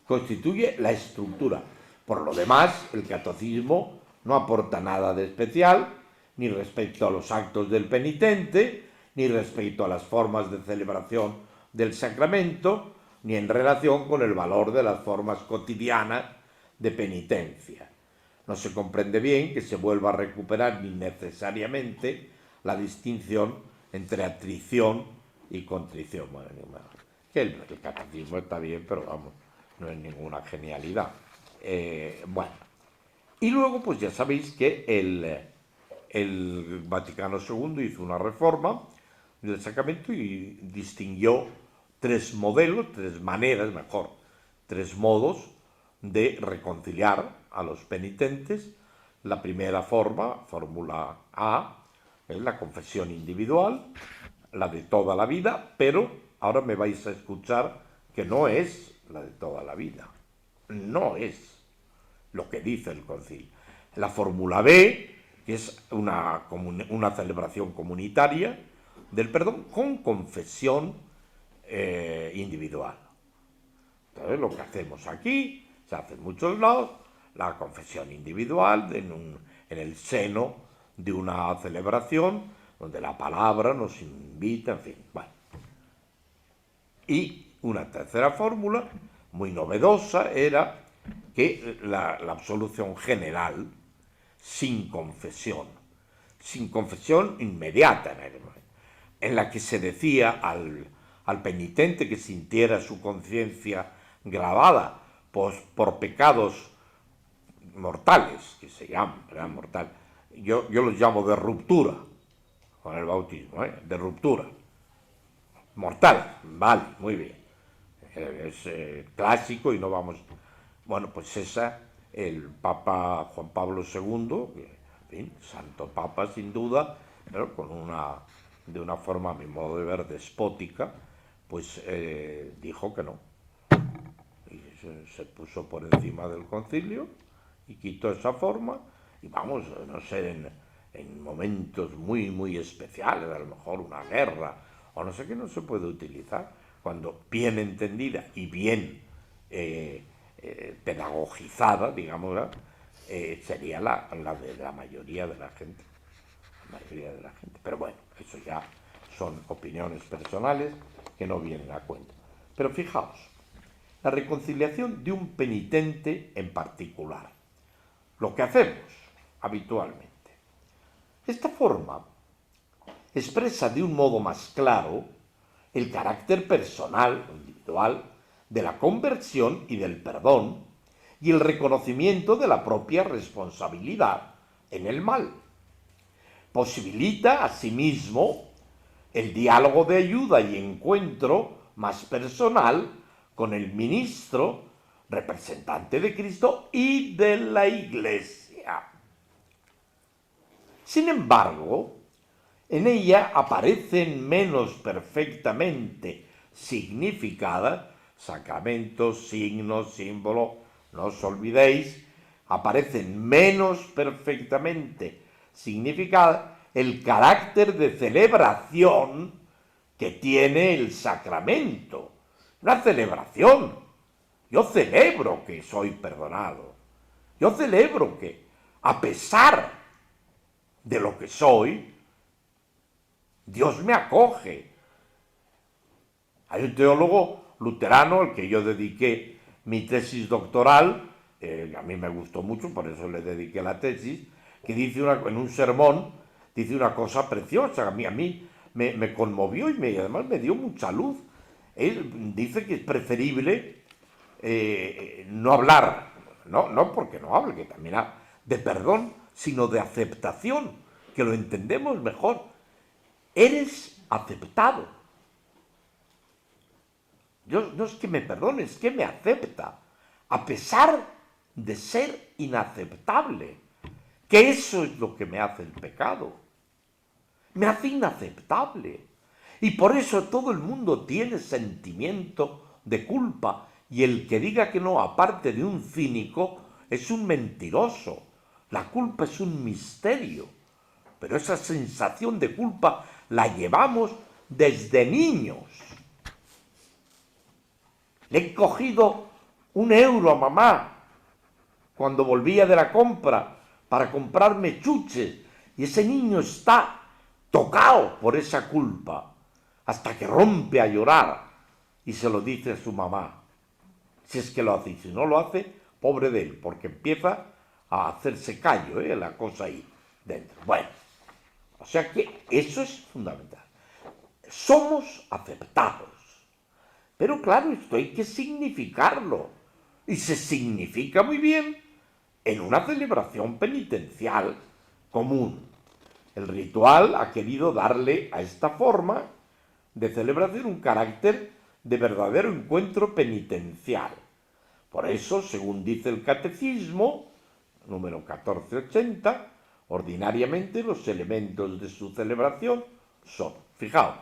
Speaker 1: constituye la estructura. Por lo demás, el catecismo no aporta nada de especial, ni respecto a los actos del penitente, ni respecto a las formas de celebración del sacramento, ni en relación con el valor de las formas cotidianas de penitencia. No se comprende bien que se vuelva a recuperar ni necesariamente la distinción entre atrición y contrición. Bueno, que el catecismo está bien, pero vamos, no es ninguna genialidad. Bueno, y luego pues ya sabéis que el Vaticano II hizo una reforma del sacramento y distinguió tres modelos, tres modos de reconciliar a los penitentes. La primera fórmula A, es la confesión individual. la de toda la vida, pero ahora me vais a escuchar que no es la de toda la vida. No es lo que dice el concilio. La fórmula B, que es una celebración comunitaria del perdón con confesión individual. Entonces, lo que hacemos aquí, se hace en muchos lados, la confesión individual en el seno de una celebración donde la palabra nos invita, en fin. Bueno. Y una tercera fórmula, muy novedosa, era que la absolución general, sin confesión inmediata, en la que se decía al penitente que sintiera su conciencia gravada por pecados mortales, que se llaman, ¿verdad? Mortal. Yo los llamo de ruptura, con el bautismo, de ruptura. Mortal, vale, muy bien. Es clásico y no vamos... Bueno, pues el Papa Juan Pablo II, que, en fin, santo Papa sin duda, pero de una forma, a mi modo de ver, despótica, pues dijo que no. Y se puso por encima del concilio y quitó esa forma, y vamos, no sé, en momentos muy, muy especiales, a lo mejor una guerra, o no sé qué, no se puede utilizar, cuando bien entendida y bien pedagogizada, digamos, sería la de la mayoría de la gente. La mayoría de la gente. Pero bueno, eso ya son opiniones personales que no vienen a cuento. Pero fijaos, la reconciliación de un penitente en particular, lo que hacemos habitualmente. Esta forma expresa de un modo más claro el carácter personal, individual, de la conversión y del perdón, y el reconocimiento de la propia responsabilidad en el mal. Posibilita, asimismo, el diálogo de ayuda y encuentro más personal con el ministro, representante de Cristo y de la Iglesia. Sin embargo, en ella aparecen menos perfectamente significadas sacramentos, signos, símbolos, no os olvidéis, aparecen menos perfectamente significadas el carácter de celebración que tiene el sacramento. Una celebración. Yo celebro que soy perdonado. Yo celebro que, a pesar de lo que soy, Dios me acoge. Hay un teólogo luterano al que yo dediqué mi tesis doctoral, a mí me gustó mucho, por eso le dediqué la tesis, que dice en un sermón, dice una cosa preciosa, a mí me conmovió y además me dio mucha luz. Él dice que es preferible no hablar, no porque no hable, que también de perdón, sino de aceptación, que lo entendemos mejor. Eres aceptado. Dios no es que me perdone, es que me acepta, a pesar de ser inaceptable, que eso es lo que me hace el pecado. Me hace inaceptable. Y por eso todo el mundo tiene sentimiento de culpa, y el que diga que no, aparte de un cínico, es un mentiroso. La culpa es un misterio, pero esa sensación de culpa la llevamos desde niños. Le he cogido €1 a mamá cuando volvía de la compra para comprarme chuches, y ese niño está tocado por esa culpa hasta que rompe a llorar y se lo dice a su mamá. Si es que lo hace, y si no lo hace, pobre de él, porque empieza a hacerse callo, la cosa ahí dentro. Bueno, o sea que eso es fundamental. Somos aceptados. Pero claro, esto hay que significarlo. Y se significa muy bien en una celebración penitencial común. El ritual ha querido darle a esta forma de celebración un carácter de verdadero encuentro penitencial. Por eso, según dice el Catecismo, número 1480, ordinariamente los elementos de su celebración son, fijaos,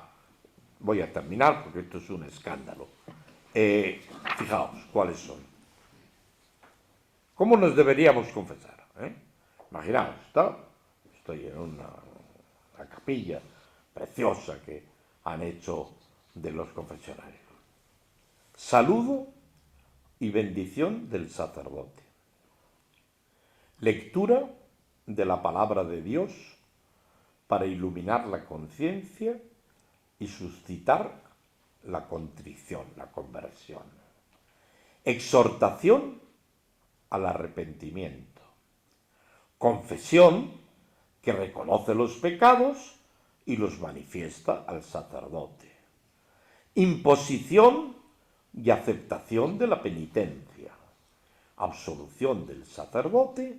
Speaker 1: voy a terminar porque esto es un escándalo. Fijaos cuáles son. ¿Cómo nos deberíamos confesar? Imaginaos, estoy en una capilla preciosa que han hecho de los confesionarios. Saludo y bendición del sacerdote. Lectura de la palabra de Dios para iluminar la conciencia y suscitar la contrición, la conversión. Exhortación al arrepentimiento. Confesión que reconoce los pecados y los manifiesta al sacerdote. Imposición y aceptación de la penitencia. Absolución del sacerdote.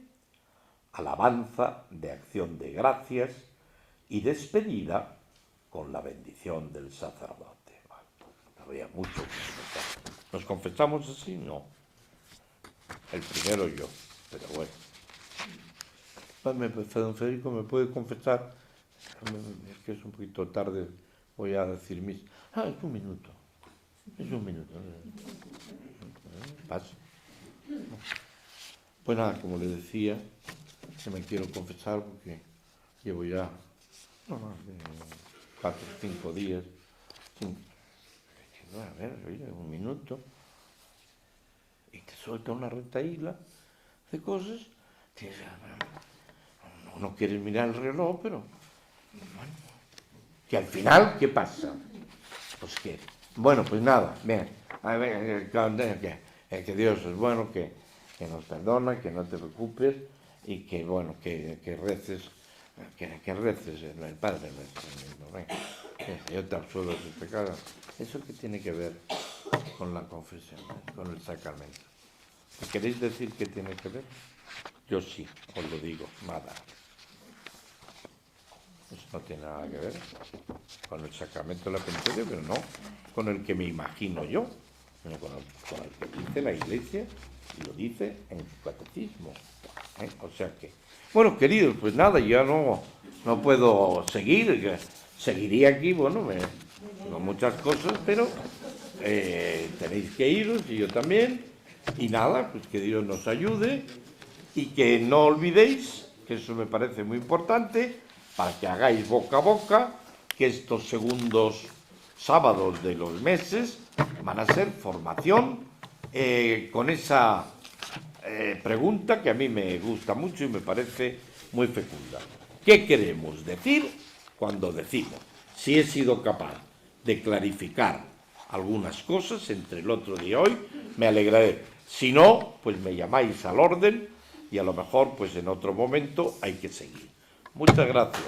Speaker 1: Alabanza de acción de gracias y despedida con la bendición del sacerdote. Habría mucho que confesar. ¿Nos confesamos así? No. El primero yo, pero bueno. Don Federico, ¿me puede confesar? Es que es un poquito tarde, voy a decir mis... es un minuto. Es un minuto. Pasa. Pues nada, como le decía, que me quiero confesar porque llevo ya 4 o 5 días sin... A ver, oye, un minuto y te suelta una retaíla de cosas que no quieres mirar el reloj, pero bueno, que al final, ¿qué pasa? Pues que, bueno, pues nada, bien, a ver, que Dios es bueno, que nos perdona, que no te preocupes y que, bueno, que reces, que reces en el Padre nuestro, yo te absuelvo tus pecados. ¿Eso qué tiene que ver con la confesión, con el sacramento? ¿Me queréis decir qué tiene que ver? Yo sí, os lo digo, nada. Eso no tiene nada que ver con el sacramento de la penitencia, pero no con el que me imagino yo, sino con el que dice la Iglesia y lo dice en su catecismo. O sea que, bueno, queridos, pues nada, ya no puedo seguir, seguiría aquí, bueno, con muchas cosas, pero tenéis que iros y yo también, y nada, pues que Dios nos ayude y que no olvidéis, que eso me parece muy importante, para que hagáis boca a boca, que estos segundos sábados de los meses van a ser formación con esa pregunta que a mí me gusta mucho y me parece muy fecunda. ¿Qué queremos decir cuando decimos? Si he sido capaz de clarificar algunas cosas entre el otro día y hoy, me alegraré. Si no, pues me llamáis al orden y a lo mejor pues en otro momento hay que seguir. Muchas gracias.